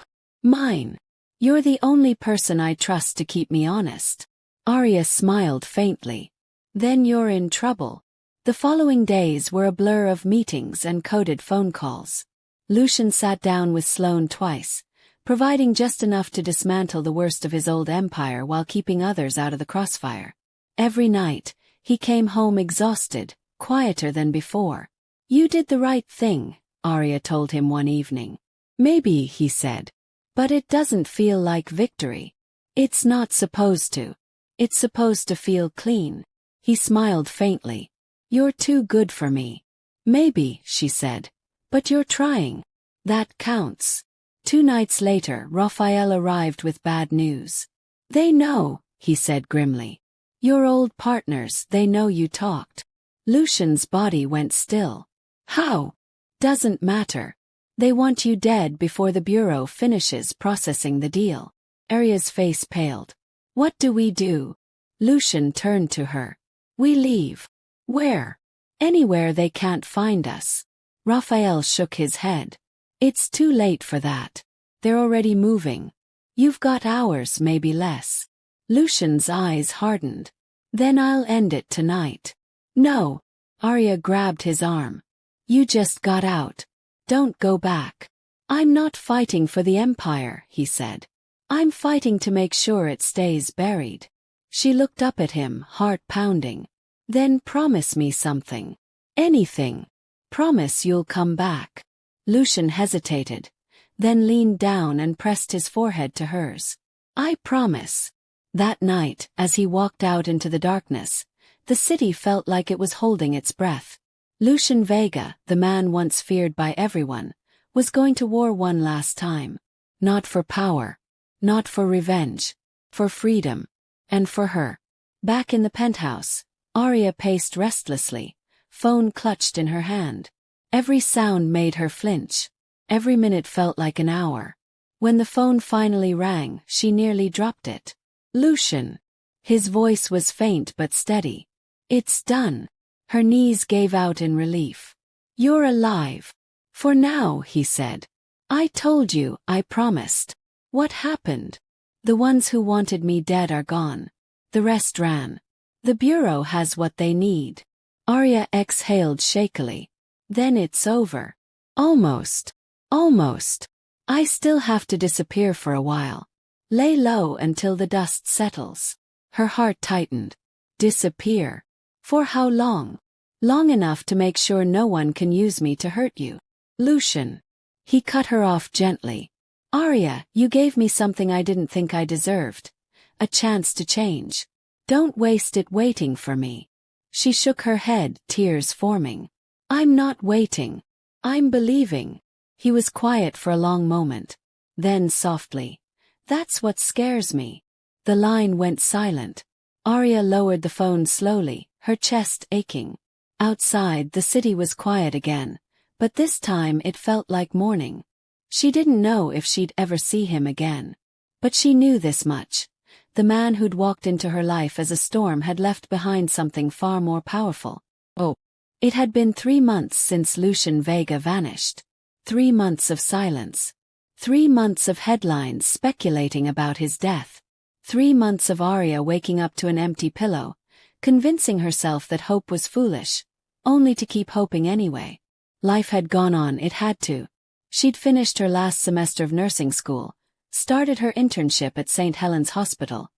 Mine. You're the only person I trust to keep me honest. Arya smiled faintly. Then you're in trouble. The following days were a blur of meetings and coded phone calls. Lucian sat down with Sloane twice, providing just enough to dismantle the worst of his old empire while keeping others out of the crossfire. Every night, he came home exhausted, quieter than before. "You did the right thing," Arya told him one evening. "Maybe," he said. "But it doesn't feel like victory. It's not supposed to. It's supposed to feel clean." He smiled faintly. "You're too good for me." "Maybe," she said. "But you're trying. That counts." 2 nights later, Raphael arrived with bad news. "They know," he said grimly. "Your old partners, they know you talked." Lucian's body went still. "How?" "Doesn't matter. They want you dead before the Bureau finishes processing the deal." Arya's face paled. "What do we do?" Lucian turned to her. "We leave." "Where?" "Anywhere they can't find us." Raphael shook his head. "It's too late for that. They're already moving. You've got hours, maybe less." Lucian's eyes hardened. "Then I'll end it tonight." "No." Arya grabbed his arm. "You just got out. Don't go back." "I'm not fighting for the Empire," he said. "I'm fighting to make sure it stays buried." She looked up at him, heart pounding. "Then promise me something. Anything. Promise you'll come back." Lucian hesitated, then leaned down and pressed his forehead to hers. "I promise." That night, as he walked out into the darkness, the city felt like it was holding its breath. Lucian Vega, the man once feared by everyone, was going to war one last time. Not for power. Not for revenge. For freedom. And for her. Back in the penthouse, Arya paced restlessly, phone clutched in her hand. Every sound made her flinch. Every minute felt like an hour. When the phone finally rang, she nearly dropped it. "Lucian." His voice was faint but steady. "It's done." Her knees gave out in relief. "You're alive. For now," he said. "I told you, I promised." "What happened?" "The ones who wanted me dead are gone. The rest ran. The Bureau has what they need." Arya exhaled shakily. "Then it's over." "Almost. Almost. I still have to disappear for a while. Lay low until the dust settles." Her heart tightened. "Disappear? For how long?" "Long enough to make sure no one can use me to hurt you." "Lucian." He cut her off gently. "Arya, you gave me something I didn't think I deserved. A chance to change. Don't waste it waiting for me." She shook her head, tears forming. "I'm not waiting. I'm believing." He was quiet for a long moment. Then softly, "That's what scares me." The line went silent. Arya lowered the phone slowly, her chest aching. Outside, the city was quiet again, but this time it felt like morning. She didn't know if she'd ever see him again. But she knew this much. The man who'd walked into her life as a storm had left behind something far more powerful. Oh. It had been 3 months since Lucian Vega vanished. 3 months of silence. 3 months of headlines speculating about his death. 3 months of Arya waking up to an empty pillow, convincing herself that hope was foolish, only to keep hoping anyway. Life had gone on, it had to. She'd finished her last semester of nursing school, started her internship at St. Helens Hospital,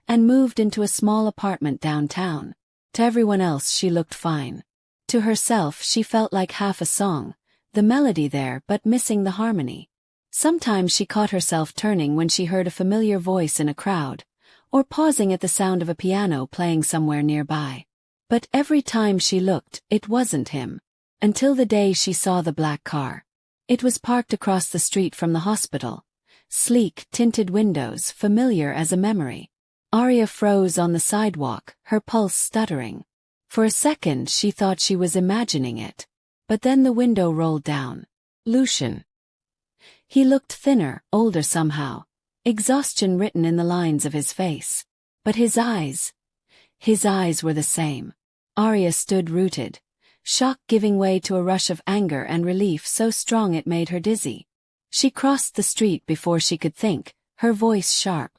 and moved into a small apartment downtown. To everyone else she looked fine. To herself she felt like half a song, the melody there but missing the harmony. Sometimes she caught herself turning when she heard a familiar voice in a crowd, or pausing at the sound of a piano playing somewhere nearby. But every time she looked, it wasn't him. Until the day she saw the black car. It was parked across the street from the hospital. Sleek, tinted windows, familiar as a memory. Arya froze on the sidewalk, her pulse stuttering. For a second she thought she was imagining it. But then the window rolled down. Lucian. He looked thinner, older somehow. Exhaustion written in the lines of his face. But his eyes were the same. Arya stood rooted. Shock giving way to a rush of anger and relief so strong it made her dizzy. She crossed the street before she could think, her voice sharp.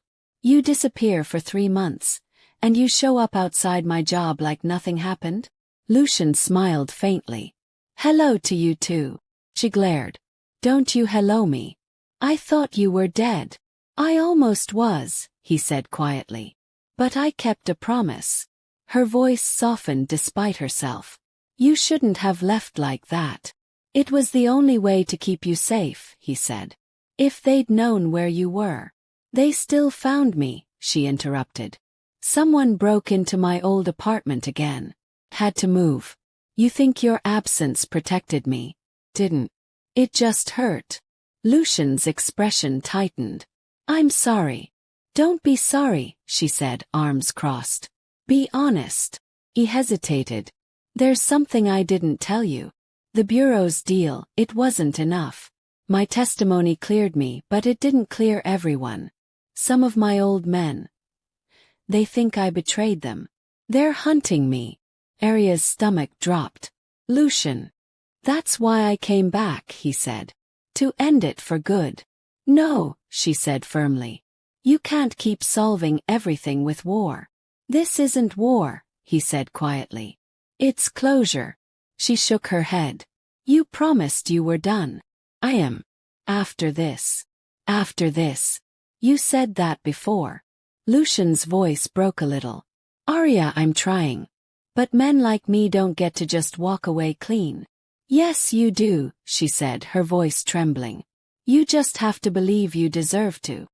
"You disappear for 3 months, and you show up outside my job like nothing happened?" Lucian smiled faintly. Hello to you too. She glared. Don't you hello me. I thought you were dead. I almost was, he said quietly. But I kept a promise. Her voice softened despite herself. You shouldn't have left like that. It was the only way to keep you safe, he said. If they'd known where you were. They still found me, she interrupted. Someone broke into my old apartment again. Had to move. You think your absence protected me? Didn't. It just hurt. Lucian's expression tightened. I'm sorry. Don't be sorry, she said, arms crossed. Be honest. He hesitated. There's something I didn't tell you. The Bureau's deal, it wasn't enough. My testimony cleared me, but it didn't clear everyone. Some of my old men. They think I betrayed them. They're hunting me. Aria's stomach dropped. Lucian. That's why I came back, he said. To end it for good. No, she said firmly. You can't keep solving everything with war. This isn't war, he said quietly. It's closure. She shook her head. You promised you were done. I am. After this. After this. You said that before. Lucian's voice broke a little. Arya, I'm trying. But men like me don't get to just walk away clean. Yes, you do, she said, her voice trembling. You just have to believe you deserve to.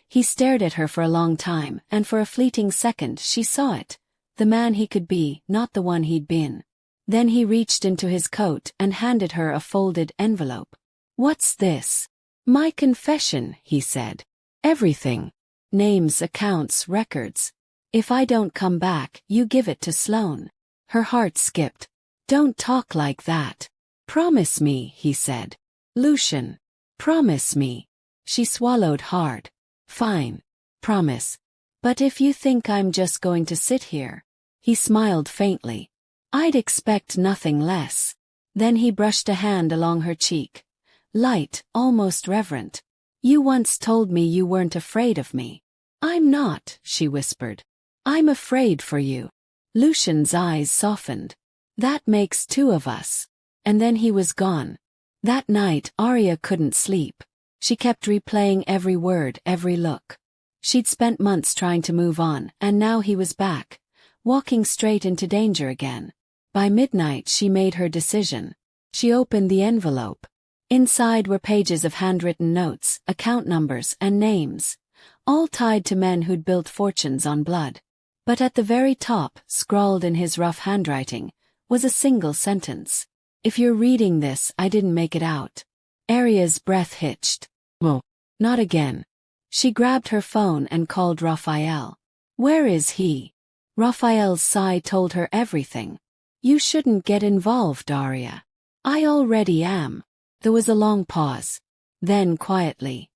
He stared at her for a long time, and for a fleeting second she saw it. The man he could be, not the one he'd been. Then he reached into his coat and handed her a folded envelope. What's this? My confession, he said. Everything. Names, accounts, records. If I don't come back, you give it to Sloane. Her heart skipped. Don't talk like that. Promise me, he said. Lucian. Promise me. She swallowed hard. Fine. Promise. But if you think I'm just going to sit here. He smiled faintly. I'd expect nothing less. Then he brushed a hand along her cheek. Light, almost reverent. You once told me you weren't afraid of me. I'm not, she whispered. I'm afraid for you. Lucian's eyes softened. That makes two of us. And then he was gone. That night, Arya couldn't sleep. She kept replaying every word, every look. She'd spent months trying to move on, and now he was back, walking straight into danger again. By midnight she made her decision. She opened the envelope. Inside were pages of handwritten notes, account numbers, and names, all tied to men who'd built fortunes on blood. But at the very top, scrawled in his rough handwriting, was a single sentence. If you're reading this, I didn't make it out. Arya's breath hitched. Well, not again. She grabbed her phone and called Raphael. Where is he? Raphael's sigh told her everything. You shouldn't get involved, Arya. I already am. There was a long pause. Then quietly.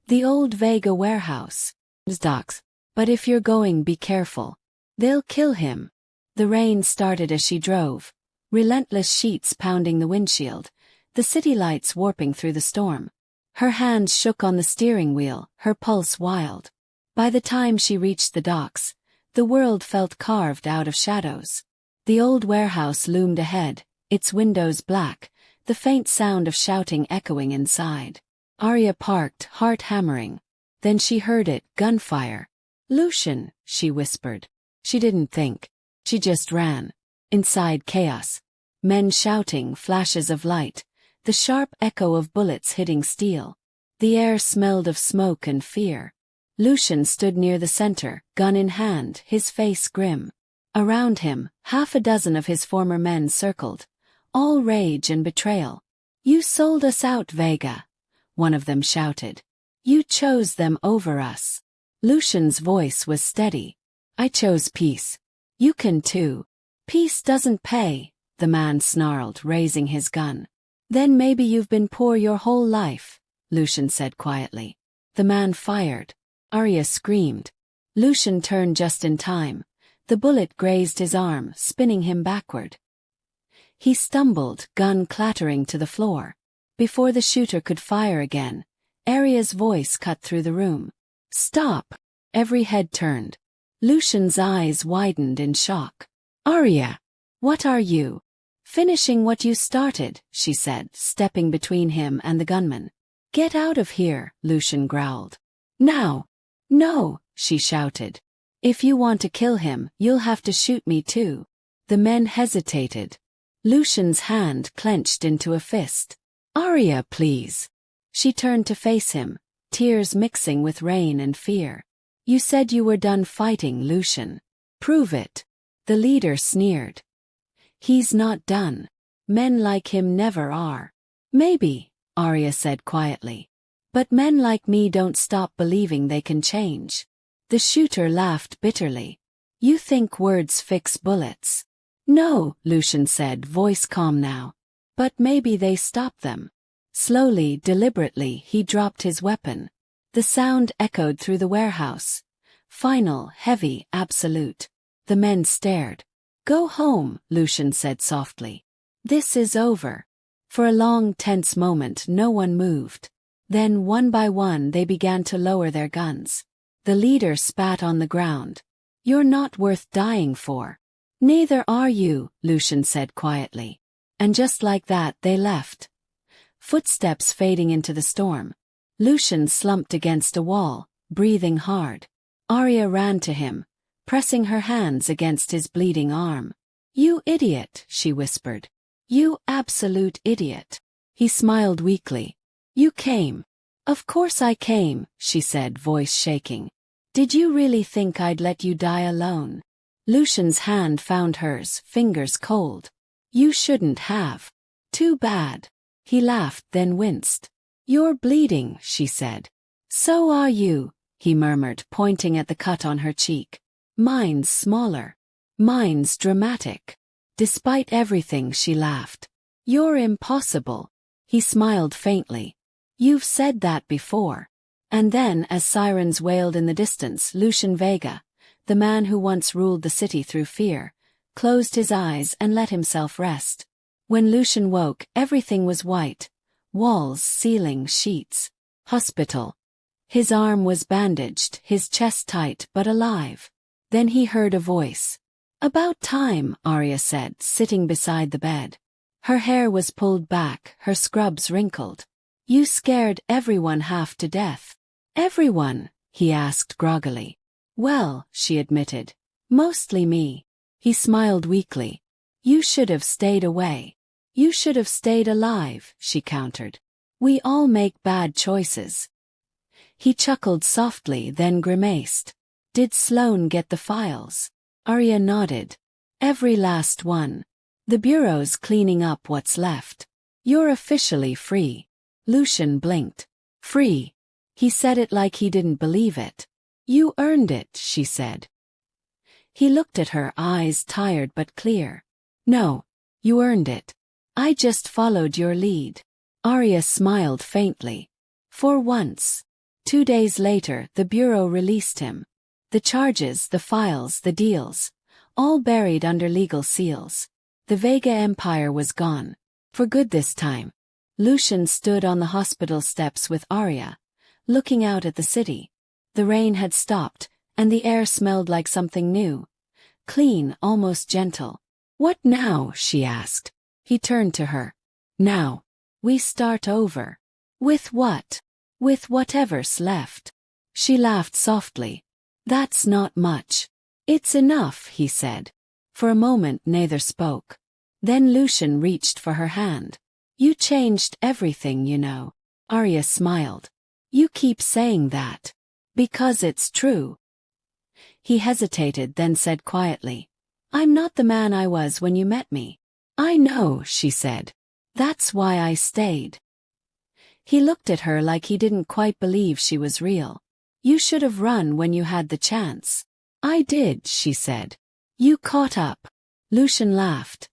The old Vega warehouse. Docks. But if you're going, be careful. They'll kill him. The rain started as she drove. Relentless sheets pounding the windshield, the city lights warping through the storm. Her hands shook on the steering wheel, her pulse wild. By the time she reached the docks, the world felt carved out of shadows. The old warehouse loomed ahead, its windows black, the faint sound of shouting echoing inside. Arya parked, heart hammering. Then she heard it, gunfire. Lucian, she whispered. She didn't think. She just ran. Inside chaos. Men shouting, flashes of light, the sharp echo of bullets hitting steel. The air smelled of smoke and fear. Lucian stood near the center, gun in hand, his face grim. Around him, half a dozen of his former men circled, all rage and betrayal. You sold us out, Vega, one of them shouted. You chose them over us. Lucian's voice was steady. I chose peace. You can too. Peace doesn't pay, the man snarled, raising his gun. Then maybe you've been poor your whole life, Lucian said quietly. The man fired. Arya screamed. Lucian turned just in time. The bullet grazed his arm, spinning him backward. He stumbled, gun clattering to the floor. Before the shooter could fire again, Arya's voice cut through the room. Stop! Every head turned. Lucian's eyes widened in shock. Arya! What are you? Finishing what you started, she said, stepping between him and the gunman. Get out of here, Lucian growled. Now. No, she shouted. If you want to kill him, you'll have to shoot me too. The men hesitated. Lucian's hand clenched into a fist. Arya, please. She turned to face him, tears mixing with rain and fear. You said you were done fighting, Lucian. Prove it. The leader sneered. He's not done. Men like him never are. Maybe, Arya said quietly. But men like me don't stop believing they can change. The shooter laughed bitterly. You think words fix bullets? No, Lucian said, voice calm now. But maybe they stop them. Slowly, deliberately, he dropped his weapon. The sound echoed through the warehouse. Final, heavy, absolute. The men stared. Go home, Lucian said softly. This is over. For a long, tense moment, no one moved. Then, one by one, they began to lower their guns. The leader spat on the ground. You're not worth dying for. Neither are you, Lucian said quietly. And just like that, they left. Footsteps fading into the storm. Lucian slumped against a wall, breathing hard. Arya ran to him, pressing her hands against his bleeding arm. You idiot, she whispered. You absolute idiot. He smiled weakly. You came. Of course I came, she said, voice shaking. Did you really think I'd let you die alone? Lucian's hand found hers, fingers cold. You shouldn't have. Too bad. He laughed, then winced. You're bleeding, she said. So are you, he murmured, pointing at the cut on her cheek. Mine's smaller. Mine's dramatic. Despite everything, she laughed. You're impossible. He smiled faintly. You've said that before. And then, as sirens wailed in the distance, Lucian Vega, the man who once ruled the city through fear, closed his eyes and let himself rest. When Lucian woke, everything was white. Walls, ceiling, sheets. Hospital. His arm was bandaged, his chest tight but alive. Then he heard a voice. About time, Arya said, sitting beside the bed. Her hair was pulled back, her scrubs wrinkled. You scared everyone half to death. Everyone? He asked groggily. Well, she admitted. Mostly me. He smiled weakly. You should have stayed away. You should have stayed alive, she countered. We all make bad choices. He chuckled softly, then grimaced. Did Sloane get the files? Arya nodded. Every last one. The bureau's cleaning up what's left. You're officially free. Lucian blinked. Free. He said it like he didn't believe it. You earned it, she said. He looked at her, eyes tired but clear. No, you earned it. I just followed your lead. Arya smiled faintly. For once. 2 days later, the bureau released him. The charges, the files, the deals, all buried under legal seals. The Vega Empire was gone. For good this time. Lucian stood on the hospital steps with Arya, looking out at the city. The rain had stopped, and the air smelled like something new. Clean, almost gentle. What now? She asked. He turned to her. Now. We start over. With what? With whatever's left. She laughed softly. That's not much. It's enough, he said. For a moment neither spoke. Then Lucian reached for her hand. You changed everything, you know. Arya smiled. You keep saying that. Because it's true. He hesitated, then said quietly. I'm not the man I was when you met me. I know, she said. That's why I stayed. He looked at her like he didn't quite believe she was real. You should have run when you had the chance. I did, she said. You caught up. Lucian laughed.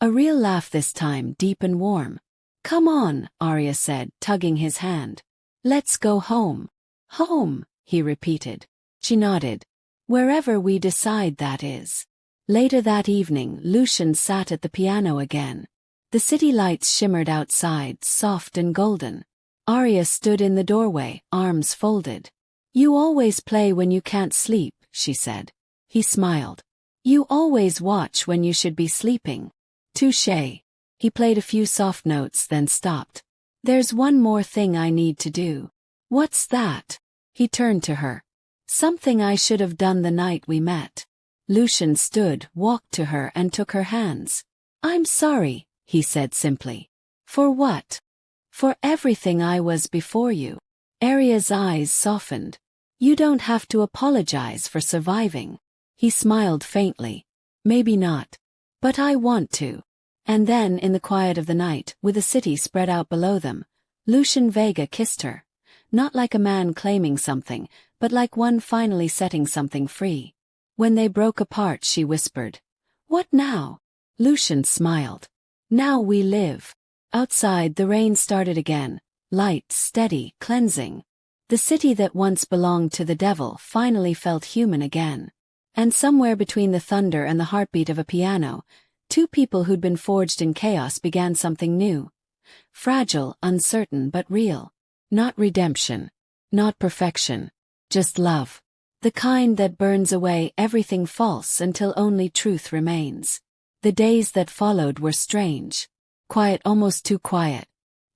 A real laugh this time, deep and warm. Come on, Arya said, tugging his hand. Let's go home. Home, he repeated. She nodded. Wherever we decide, that is. Later that evening, Lucian sat at the piano again. The city lights shimmered outside, soft and golden. Arya stood in the doorway, arms folded. You always play when you can't sleep, she said. He smiled. You always watch when you should be sleeping. Touché. He played a few soft notes then stopped. There's one more thing I need to do. What's that? He turned to her. Something I should have done the night we met. Lucian stood, walked to her and took her hands. I'm sorry, he said simply. For what? For everything I was before you. Arya's eyes softened. You don't have to apologize for surviving. He smiled faintly. Maybe not. But I want to. And then, in the quiet of the night, with the city spread out below them, Lucian Vega kissed her. Not like a man claiming something, but like one finally setting something free. When they broke apart, she whispered, "What now?" Lucian smiled. "Now we live." Outside, the rain started again, light, steady, cleansing. The city that once belonged to the devil finally felt human again. And somewhere between the thunder and the heartbeat of a piano, two people who'd been forged in chaos began something new. Fragile, uncertain, but real. Not redemption. Not perfection. Just love. The kind that burns away everything false until only truth remains. The days that followed were strange. Quiet, almost too quiet.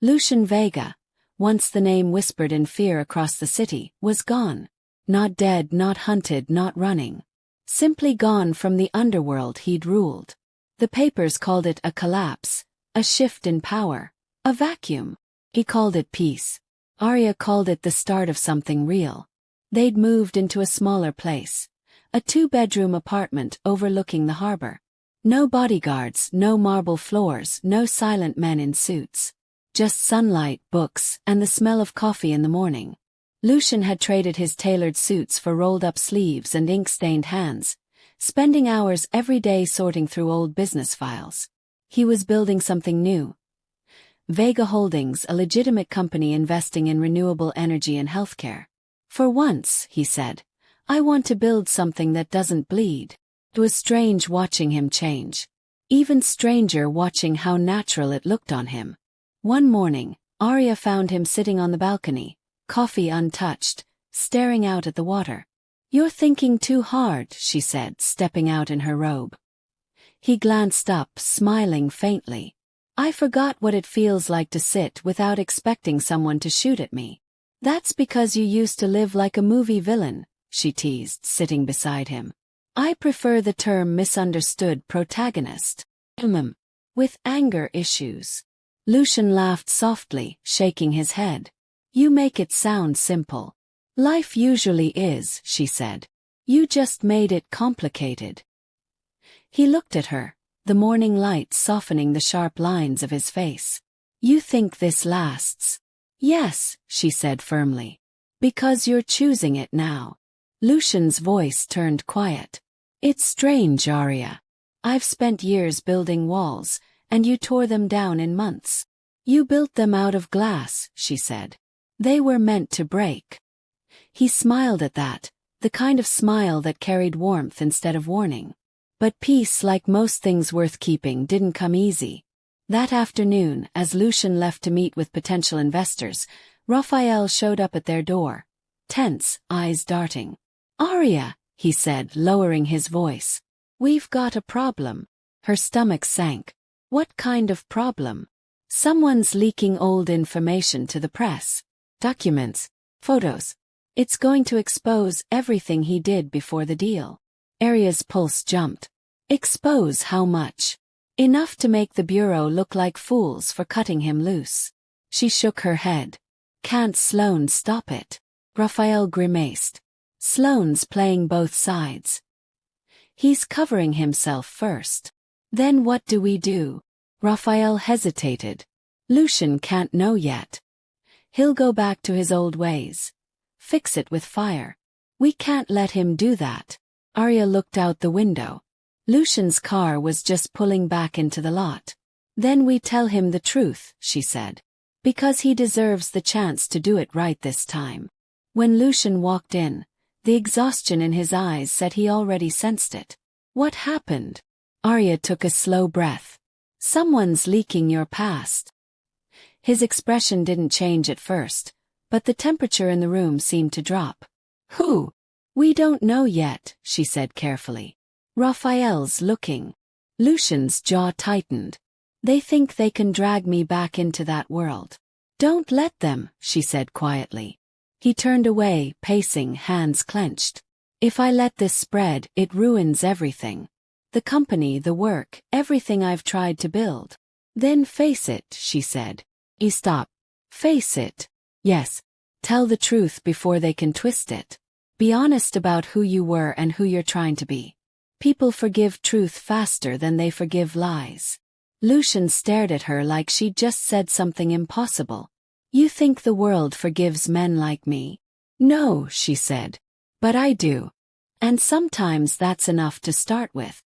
Lucian Vega, once the name whispered in fear across the city, was gone. Not dead, not hunted, not running. Simply gone from the underworld he'd ruled. The papers called it a collapse, a shift in power, a vacuum. He called it peace. Arya called it the start of something real. They'd moved into a smaller place. A 2-bedroom apartment overlooking the harbor. No bodyguards, no marble floors, no silent men in suits. Just sunlight, books, and the smell of coffee in the morning. Lucian had traded his tailored suits for rolled-up sleeves and ink-stained hands, spending hours every day sorting through old business files. He was building something new. Vega Holdings, a legitimate company investing in renewable energy and healthcare. For once, he said, I want to build something that doesn't bleed. It was strange watching him change. Even stranger watching how natural it looked on him. One morning, Arya found him sitting on the balcony, coffee untouched, staring out at the water. You're thinking too hard, she said, stepping out in her robe. He glanced up, smiling faintly. I forgot what it feels like to sit without expecting someone to shoot at me. That's because you used to live like a movie villain, she teased, sitting beside him. I prefer the term misunderstood protagonist. With anger issues. Lucian laughed softly, shaking his head. You make it sound simple. Life usually is, she said. You just made it complicated. He looked at her, the morning light softening the sharp lines of his face. You think this lasts? Yes, she said firmly. Because you're choosing it now. Lucian's voice turned quiet. It's strange, Arya. I've spent years building walls, and you tore them down in months. You built them out of glass, she said. They were meant to break. He smiled at that, the kind of smile that carried warmth instead of warning. But peace, like most things worth keeping, didn't come easy. That afternoon, as Lucian left to meet with potential investors, Raphael showed up at their door. Tense, eyes darting. Arya, he said, lowering his voice. We've got a problem. Her stomach sank. What kind of problem? Someone's leaking old information to the press. Documents. Photos. It's going to expose everything he did before the deal. Arya's pulse jumped. Expose how much? Enough to make the bureau look like fools for cutting him loose. She shook her head. Can't Sloane stop it? Raphael grimaced. Sloane's playing both sides. He's covering himself first. Then what do we do? Raphael hesitated. Lucian can't know yet. He'll go back to his old ways. Fix it with fire. We can't let him do that. Arya looked out the window. Lucian's car was just pulling back into the lot. Then we tell him the truth, she said. Because he deserves the chance to do it right this time. When Lucian walked in, the exhaustion in his eyes said he already sensed it. What happened? Arya took a slow breath. Someone's leaking your past. His expression didn't change at first, but the temperature in the room seemed to drop. Who? We don't know yet, she said carefully. Raphael's looking. Lucian's jaw tightened. They think they can drag me back into that world. Don't let them, she said quietly. He turned away, pacing, hands clenched. If I let this spread, it ruins everything. The company, the work, everything I've tried to build. Then face it, she said. He stopped. Face it. Yes. Tell the truth before they can twist it. Be honest about who you were and who you're trying to be. People forgive truth faster than they forgive lies. Lucian stared at her like she'd just said something impossible. You think the world forgives men like me? No, she said. But I do. And sometimes that's enough to start with.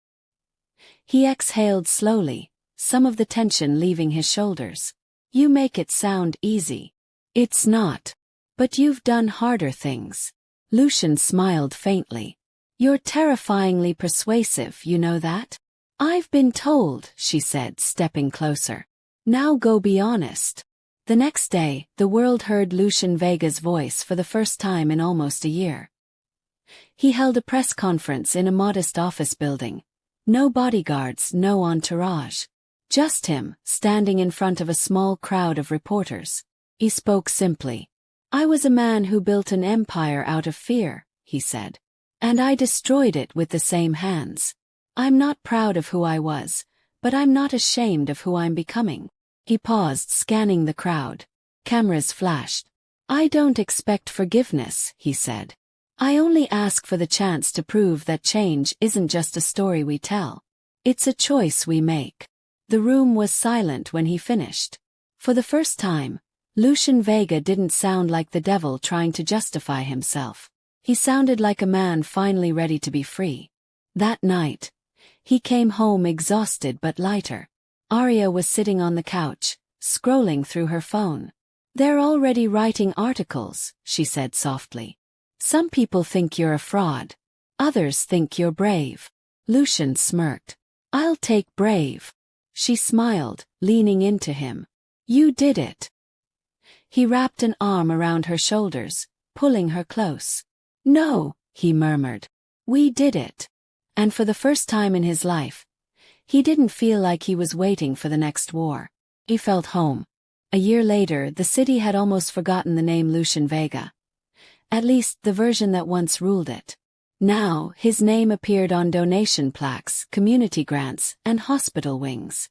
He exhaled slowly, some of the tension leaving his shoulders. You make it sound easy. It's not. But you've done harder things. Lucian smiled faintly. You're terrifyingly persuasive, you know that? I've been told, she said, stepping closer. Now go be honest. The next day, the world heard Lucian Vega's voice for the first time in almost a year. He held a press conference in a modest office building. No bodyguards, no entourage. Just him, standing in front of a small crowd of reporters. He spoke simply. I was a man who built an empire out of fear, he said. And I destroyed it with the same hands. I'm not proud of who I was, but I'm not ashamed of who I'm becoming. He paused, scanning the crowd. Cameras flashed. I don't expect forgiveness, he said. I only ask for the chance to prove that change isn't just a story we tell. It's a choice we make. The room was silent when he finished. For the first time, Lucian Vega didn't sound like the devil trying to justify himself. He sounded like a man finally ready to be free. That night, he came home exhausted but lighter. Arya was sitting on the couch, scrolling through her phone. They're already writing articles, she said softly. Some people think you're a fraud. Others think you're brave. Lucian smirked. I'll take brave. She smiled, leaning into him. You did it. He wrapped an arm around her shoulders, pulling her close. No, he murmured. We did it. And for the first time in his life, he didn't feel like he was waiting for the next war. He felt home. A year later, the city had almost forgotten the name Lucian Vega. At least the version that once ruled it. Now, his name appeared on donation plaques, community grants, and hospital wings.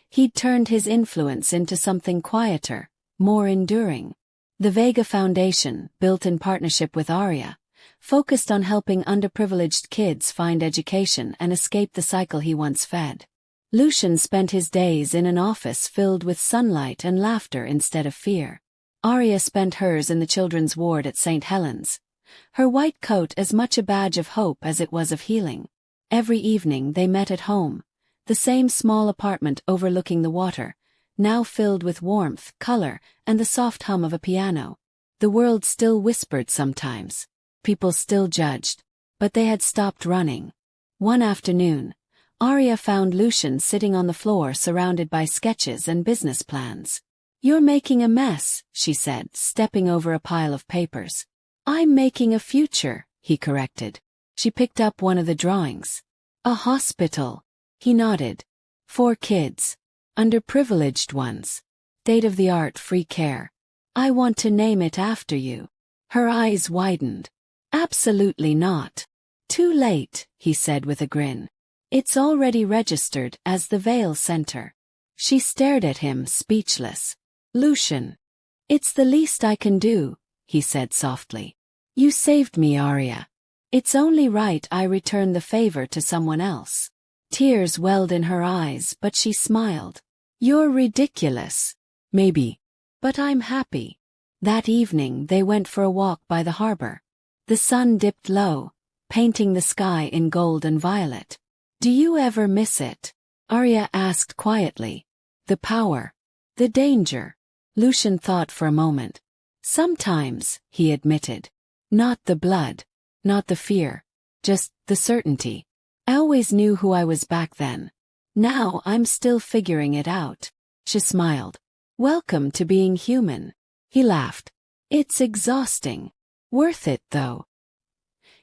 He'd turned his influence into something quieter, more enduring. The Vega Foundation, built in partnership with Arya, focused on helping underprivileged kids find education and escape the cycle he once fed. Lucian spent his days in an office filled with sunlight and laughter instead of fear. Arya spent hers in the children's ward at St. Helens, her white coat as much a badge of hope as it was of healing. Every evening they met at home, the same small apartment overlooking the water, now filled with warmth, color, and the soft hum of a piano. The world still whispered sometimes. People still judged. But they had stopped running. One afternoon, Arya found Lucian sitting on the floor surrounded by sketches and business plans. You're making a mess, she said, stepping over a pile of papers. I'm making a future, he corrected. She picked up one of the drawings. A hospital. He nodded. 4 kids. Underprivileged ones. State-of-the-art free care. I want to name it after you. Her eyes widened. Absolutely not. Too late, he said with a grin. It's already registered as the Vale Center. She stared at him, speechless. Lucian. It's the least I can do, he said softly. You saved me, Arya. It's only right I return the favor to someone else. Tears welled in her eyes, but she smiled. You're ridiculous. Maybe. But I'm happy. That evening they went for a walk by the harbor. The sun dipped low, painting the sky in gold and violet. Do you ever miss it? Arya asked quietly. The power. The danger. Lucian thought for a moment. Sometimes, he admitted. Not the blood. Not the fear. Just the certainty. I always knew who I was back then. Now I'm still figuring it out. She smiled. Welcome to being human. He laughed. It's exhausting. Worth it, though.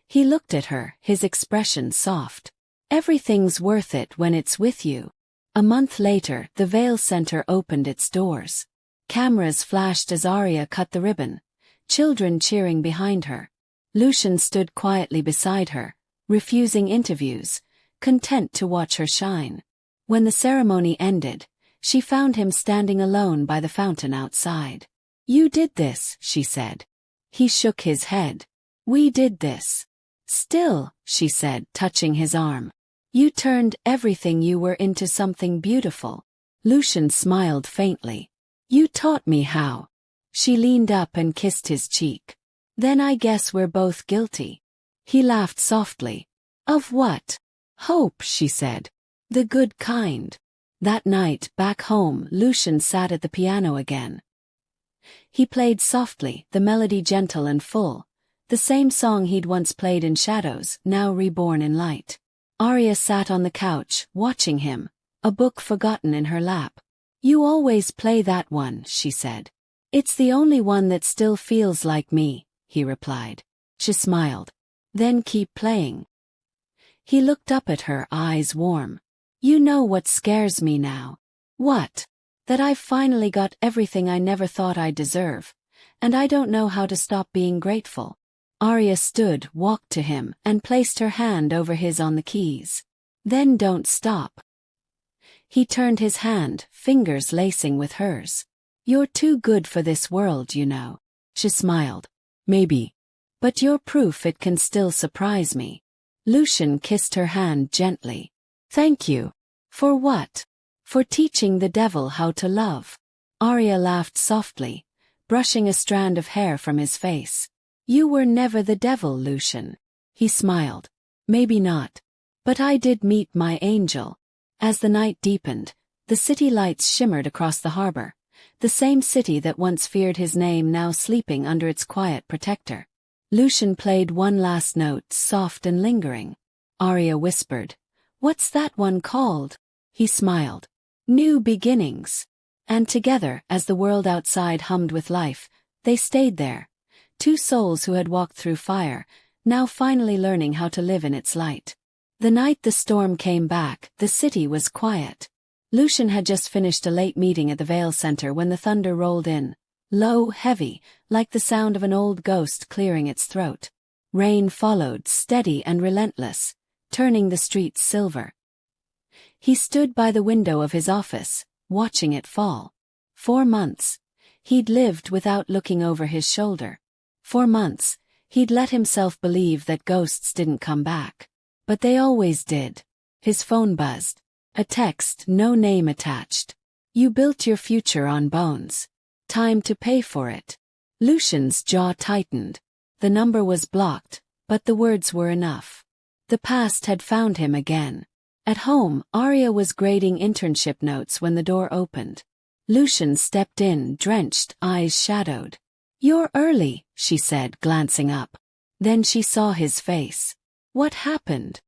He looked at her, his expression soft. Everything's worth it when it's with you. A month later, the Vale Center opened its doors. Cameras flashed as Arya cut the ribbon, children cheering behind her. Lucian stood quietly beside her, refusing interviews, content to watch her shine. When the ceremony ended, she found him standing alone by the fountain outside. "You did this," she said. He shook his head. "We did this." "Still," she said, touching his arm. "You turned everything you were into something beautiful." Lucian smiled faintly. "You taught me how." She leaned up and kissed his cheek. "Then I guess we're both guilty." He laughed softly. "Of what?" "Hope," she said. "The good kind." That night, back home, Lucian sat at the piano again. He played softly, the melody gentle and full, the same song he'd once played in shadows, now reborn in light. Arya sat on the couch, watching him, a book forgotten in her lap. "You always play that one," she said. "It's the only one that still feels like me," he replied. She smiled. "Then keep playing." He looked up at her, eyes warm. "You know what scares me now?" "What?" "That I've finally got everything I never thought I'd deserve, and I don't know how to stop being grateful." Arya stood, walked to him, and placed her hand over his on the keys. "Then don't stop." He turned his hand, fingers lacing with hers. "You're too good for this world, you know." She smiled. "Maybe. But you're proof it can still surprise me." Lucian kissed her hand gently. "Thank you." "For what?" "For teaching the devil how to love." Arya laughed softly, brushing a strand of hair from his face. "You were never the devil, Lucian." He smiled. "Maybe not. But I did meet my angel." As the night deepened, the city lights shimmered across the harbor, the same city that once feared his name now sleeping under its quiet protector. Lucian played one last note, soft and lingering. Arya whispered, "What's that one called?" He smiled. "New Beginnings." And together, as the world outside hummed with life, they stayed there. Two souls who had walked through fire, now finally learning how to live in its light. The night the storm came back, the city was quiet. Lucian had just finished a late meeting at the Vale Center when the thunder rolled in, low, heavy, like the sound of an old ghost clearing its throat. Rain followed, steady and relentless, turning the streets silver. He stood by the window of his office, watching it fall. 4 months. He'd lived without looking over his shoulder. 4 months, he'd let himself believe that ghosts didn't come back. But they always did. His phone buzzed. A text, no name attached. "You built your future on bones. Time to pay for it." Lucian's jaw tightened. The number was blocked, but the words were enough. The past had found him again. At home, Arya was grading internship notes when the door opened. Lucian stepped in, drenched, eyes shadowed. "You're early," she said, glancing up. Then she saw his face. "What happened?"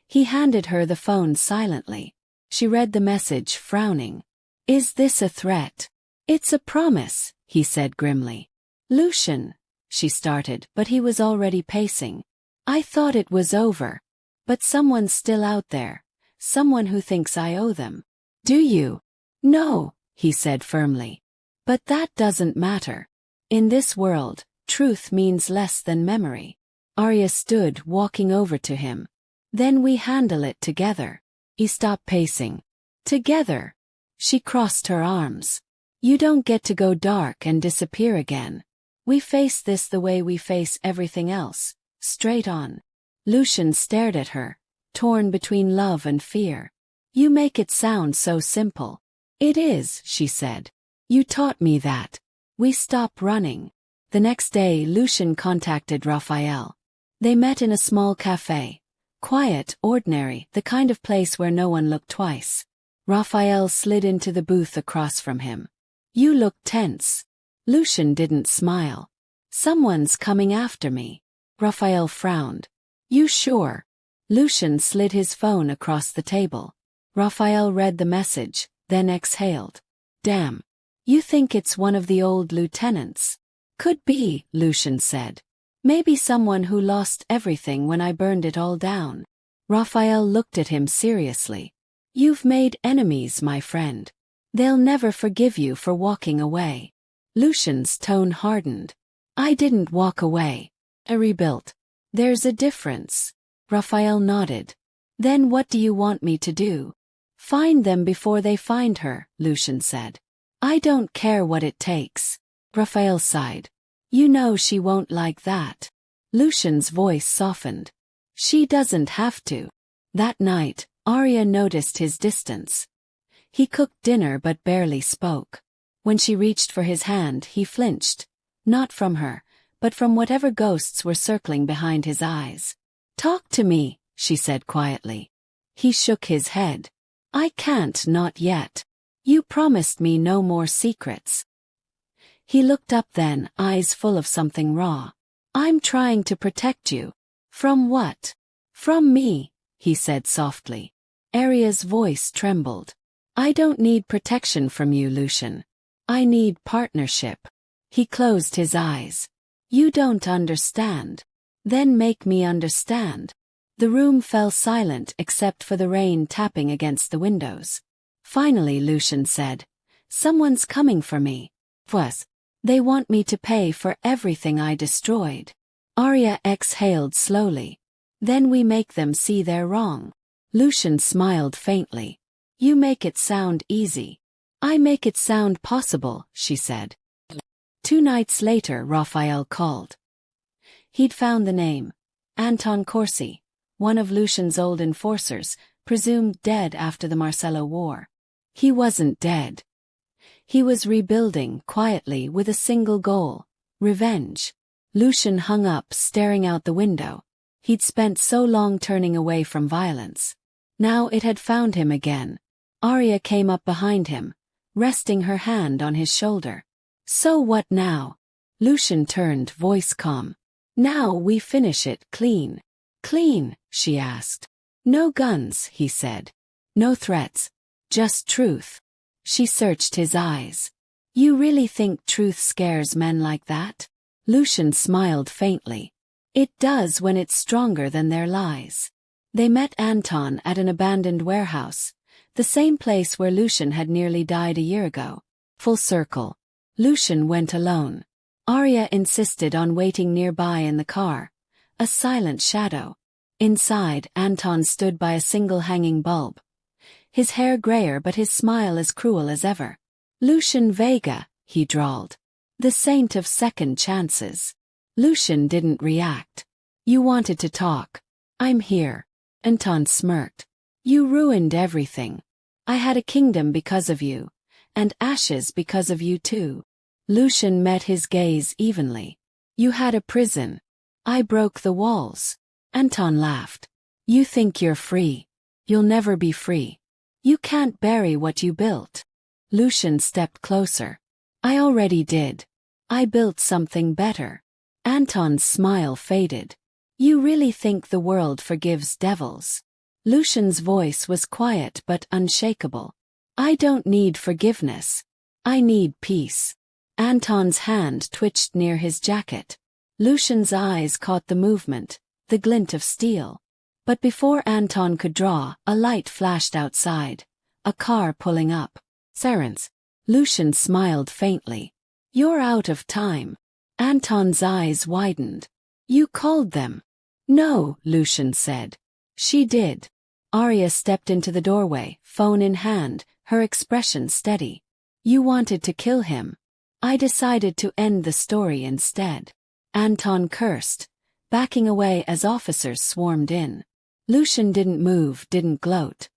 He handed her the phone silently. She read the message, frowning. "Is this a threat?" "It's a promise," he said grimly. "Lucian," she started, but he was already pacing. "I thought it was over. But someone's still out there. Someone who thinks I owe them." "Do you?" "No," he said firmly. "But that doesn't matter. In this world, truth means less than memory." Arya stood, walking over to him. "Then we handle it together." He stopped pacing. "Together." She crossed her arms. "You don't get to go dark and disappear again. We face this the way we face everything else, straight on." Lucian stared at her, torn between love and fear. "You make it sound so simple." "It is," she said. "You taught me that." We stopped running. The next day, Lucian contacted Raphael. They met in a small cafe. Quiet, ordinary, the kind of place where no one looked twice. Raphael slid into the booth across from him. "You look tense." Lucian didn't smile. "Someone's coming after me." Raphael frowned. "You sure?" Lucian slid his phone across the table. Raphael read the message, then exhaled. "Damn. You think it's one of the old lieutenants?" "Could be," Lucian said. "Maybe someone who lost everything when I burned it all down." Raphael looked at him seriously. You've made enemies, my friend. They'll never forgive you for walking away. Lucian's tone hardened. I didn't walk away. I rebuilt. There's a difference. Raphael nodded. Then what do you want me to do? Find them before they find her, Lucian said. I don't care what it takes. Raphael sighed. You know she won't like that. Lucian's voice softened. She doesn't have to. That night, Arya noticed his distance. He cooked dinner but barely spoke. When she reached for his hand, he flinched. Not from her, but from whatever ghosts were circling behind his eyes. Talk to me, she said quietly. He shook his head. I can't, not yet. You promised me no more secrets. He looked up then, eyes full of something raw. I'm trying to protect you. From what? From me, he said softly. Arya's voice trembled. I don't need protection from you, Lucian. I need partnership. He closed his eyes. You don't understand. Then make me understand. The room fell silent except for the rain tapping against the windows. Finally, Lucian said, Someone's coming for me. Was. They want me to pay for everything I destroyed. Arya exhaled slowly. Then we make them see they're wrong. Lucian smiled faintly. You make it sound easy. I make it sound possible, she said. 2 nights later, Raphael called. He'd found the name. Anton Corsi, one of Lucian's old enforcers, presumed dead after the Marcello War. He wasn't dead. He was rebuilding quietly with a single goal: revenge. Lucian hung up, staring out the window. He'd spent so long turning away from violence. Now it had found him again. Arya came up behind him, resting her hand on his shoulder. So what now? Lucian turned, voice calm. Now we finish it clean. Clean, she asked. No guns, he said. No threats. Just truth. She searched his eyes. You really think truth scares men like that? Lucian smiled faintly. It does when it's stronger than their lies. They met Anton at an abandoned warehouse, the same place where Lucian had nearly died a year ago. Full circle. Lucian went alone. Arya insisted on waiting nearby in the car, a silent shadow. Inside, Anton stood by a single hanging bulb. His hair grayer but his smile as cruel as ever. Lucian Vega, he drawled. The saint of second chances. Lucian didn't react. You wanted to talk. I'm here. Anton smirked. You ruined everything. I had a kingdom because of you, and ashes because of you too. Lucian met his gaze evenly. You had a prison. I broke the walls. Anton laughed. You think you're free. You'll never be free. You can't bury what you built. Lucian stepped closer. I already did. I built something better. Anton's smile faded. You really think the world forgives devils? Lucian's voice was quiet but unshakable. I don't need forgiveness. I need peace. Anton's hand twitched near his jacket. Lucian's eyes caught the movement, the glint of steel. But before Anton could draw, a light flashed outside. A car pulling up. Sirens. Lucian smiled faintly. You're out of time. Anton's eyes widened. You called them. No, Lucian said. She did. Arya stepped into the doorway, phone in hand, her expression steady. You wanted to kill him. I decided to end the story instead. Anton cursed, backing away as officers swarmed in. Lucian didn't move, didn't gloat.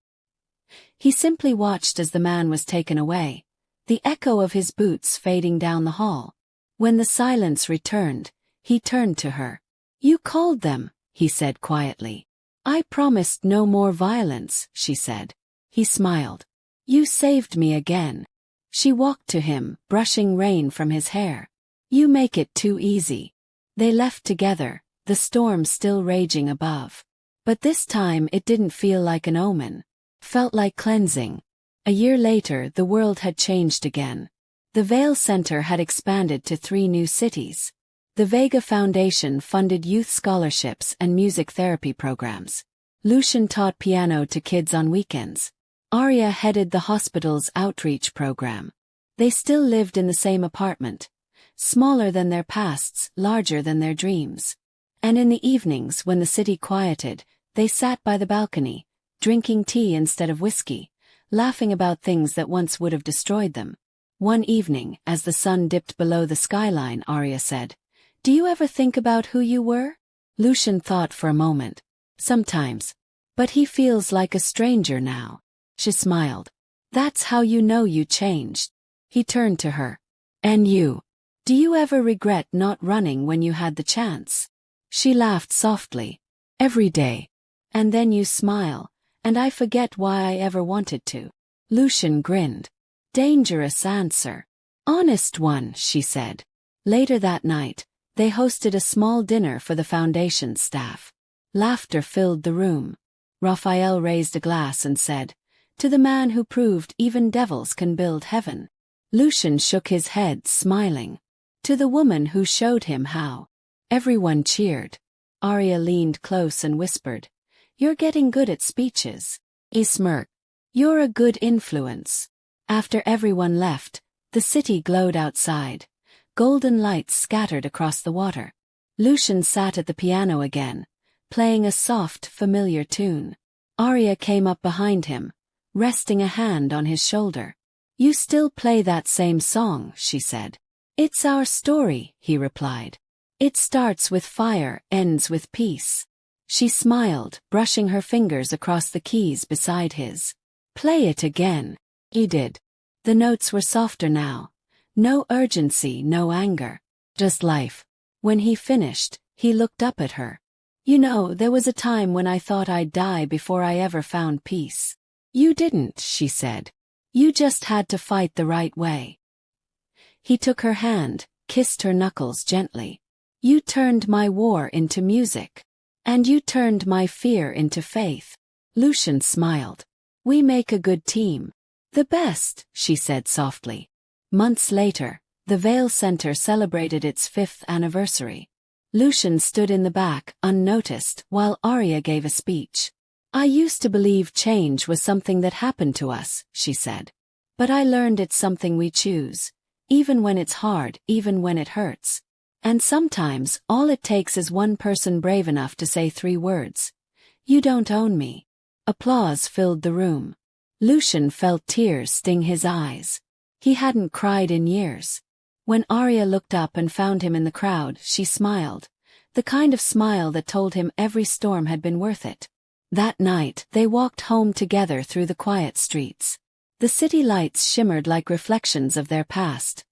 He simply watched as the man was taken away, the echo of his boots fading down the hall. When the silence returned, he turned to her. You called them, he said quietly. I promised no more violence, she said. He smiled. You saved me again. She walked to him, brushing rain from his hair. You make it too easy. They left together, the storm still raging above. But this time it didn't feel like an omen. Felt like cleansing. A year later, the world had changed again. The Vale Center had expanded to 3 new cities. The Vega Foundation funded youth scholarships and music therapy programs. Lucian taught piano to kids on weekends. Arya headed the hospital's outreach program. They still lived in the same apartment, smaller than their pasts, larger than their dreams. And in the evenings, when the city quieted, they sat by the balcony, drinking tea instead of whiskey, laughing about things that once would have destroyed them. One evening, as the sun dipped below the skyline, Arya said, "Do you ever think about who you were?" Lucian thought for a moment. "Sometimes. But he feels like a stranger now." She smiled. "That's how you know you changed." He turned to her. "And you? Do you ever regret not running when you had the chance?" She laughed softly. "Every day. And then you smile, and I forget why I ever wanted to." Lucian grinned. "Dangerous answer." "Honest one," she said. Later that night, they hosted a small dinner for the Foundation staff. Laughter filled the room. Raphael raised a glass and said, "To the man who proved even devils can build heaven." Lucian shook his head, smiling. "To the woman who showed him how." Everyone cheered. Arya leaned close and whispered, "You're getting good at speeches." He smirked. "You're a good influence." After everyone left, the city glowed outside. Golden lights scattered across the water. Lucian sat at the piano again, playing a soft, familiar tune. Arya came up behind him, resting a hand on his shoulder. "You still play that same song," she said. "It's our story," he replied. "It starts with fire, ends with peace." She smiled, brushing her fingers across the keys beside his. "Play it again." He did. The notes were softer now. No urgency, no anger. Just life. When he finished, he looked up at her. "You know, there was a time when I thought I'd die before I ever found peace." "You didn't," she said. "You just had to fight the right way." He took her hand, kissed her knuckles gently. "You turned my war into music. And you turned my fear into faith." Lucian smiled. "We make a good team." "The best," she said softly. Months later, the Vale Center celebrated its 5th anniversary. Lucian stood in the back, unnoticed, while Arya gave a speech. "I used to believe change was something that happened to us," she said. "But I learned it's something we choose, even when it's hard, even when it hurts. And sometimes, all it takes is one person brave enough to say 3 words. You don't own me." Applause filled the room. Lucian felt tears sting his eyes. He hadn't cried in years. When Arya looked up and found him in the crowd, she smiled. The kind of smile that told him every storm had been worth it. That night, they walked home together through the quiet streets. The city lights shimmered like reflections of their past.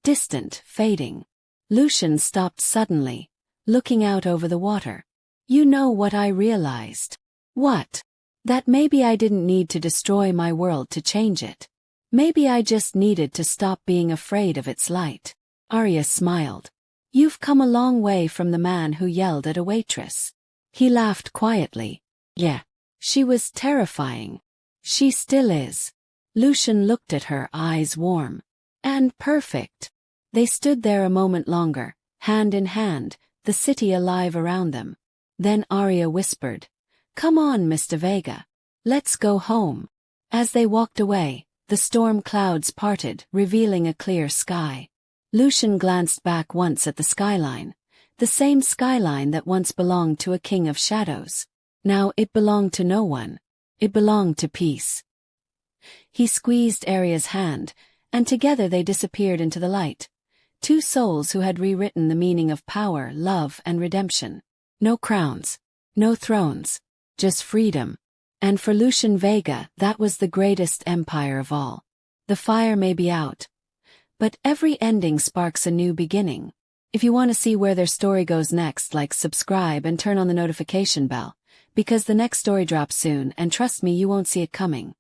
Distant, fading. Lucian stopped suddenly, looking out over the water. "You know what I realized?" "What?" "That maybe I didn't need to destroy my world to change it. Maybe I just needed to stop being afraid of its light." Arya smiled. "You've come a long way from the man who yelled at a waitress." He laughed quietly. "Yeah. She was terrifying. She still is." Lucian looked at her, eyes warm. "And perfect." They stood there a moment longer, hand in hand, the city alive around them. Then Arya whispered, "Come on, Mr. Vega. Let's go home." As they walked away, the storm clouds parted, revealing a clear sky. Lucian glanced back once at the skyline, the same skyline that once belonged to a king of shadows. Now it belonged to no one. It belonged to peace. He squeezed Arya's hand, and together they disappeared into the light. 2 souls who had rewritten the meaning of power, love, and redemption. No crowns. No thrones. Just freedom. And for Lucian Vega, that was the greatest empire of all. The fire may be out, but every ending sparks a new beginning. If you want to see where their story goes next, like, subscribe and turn on the notification bell, because the next story drops soon, and trust me, you won't see it coming.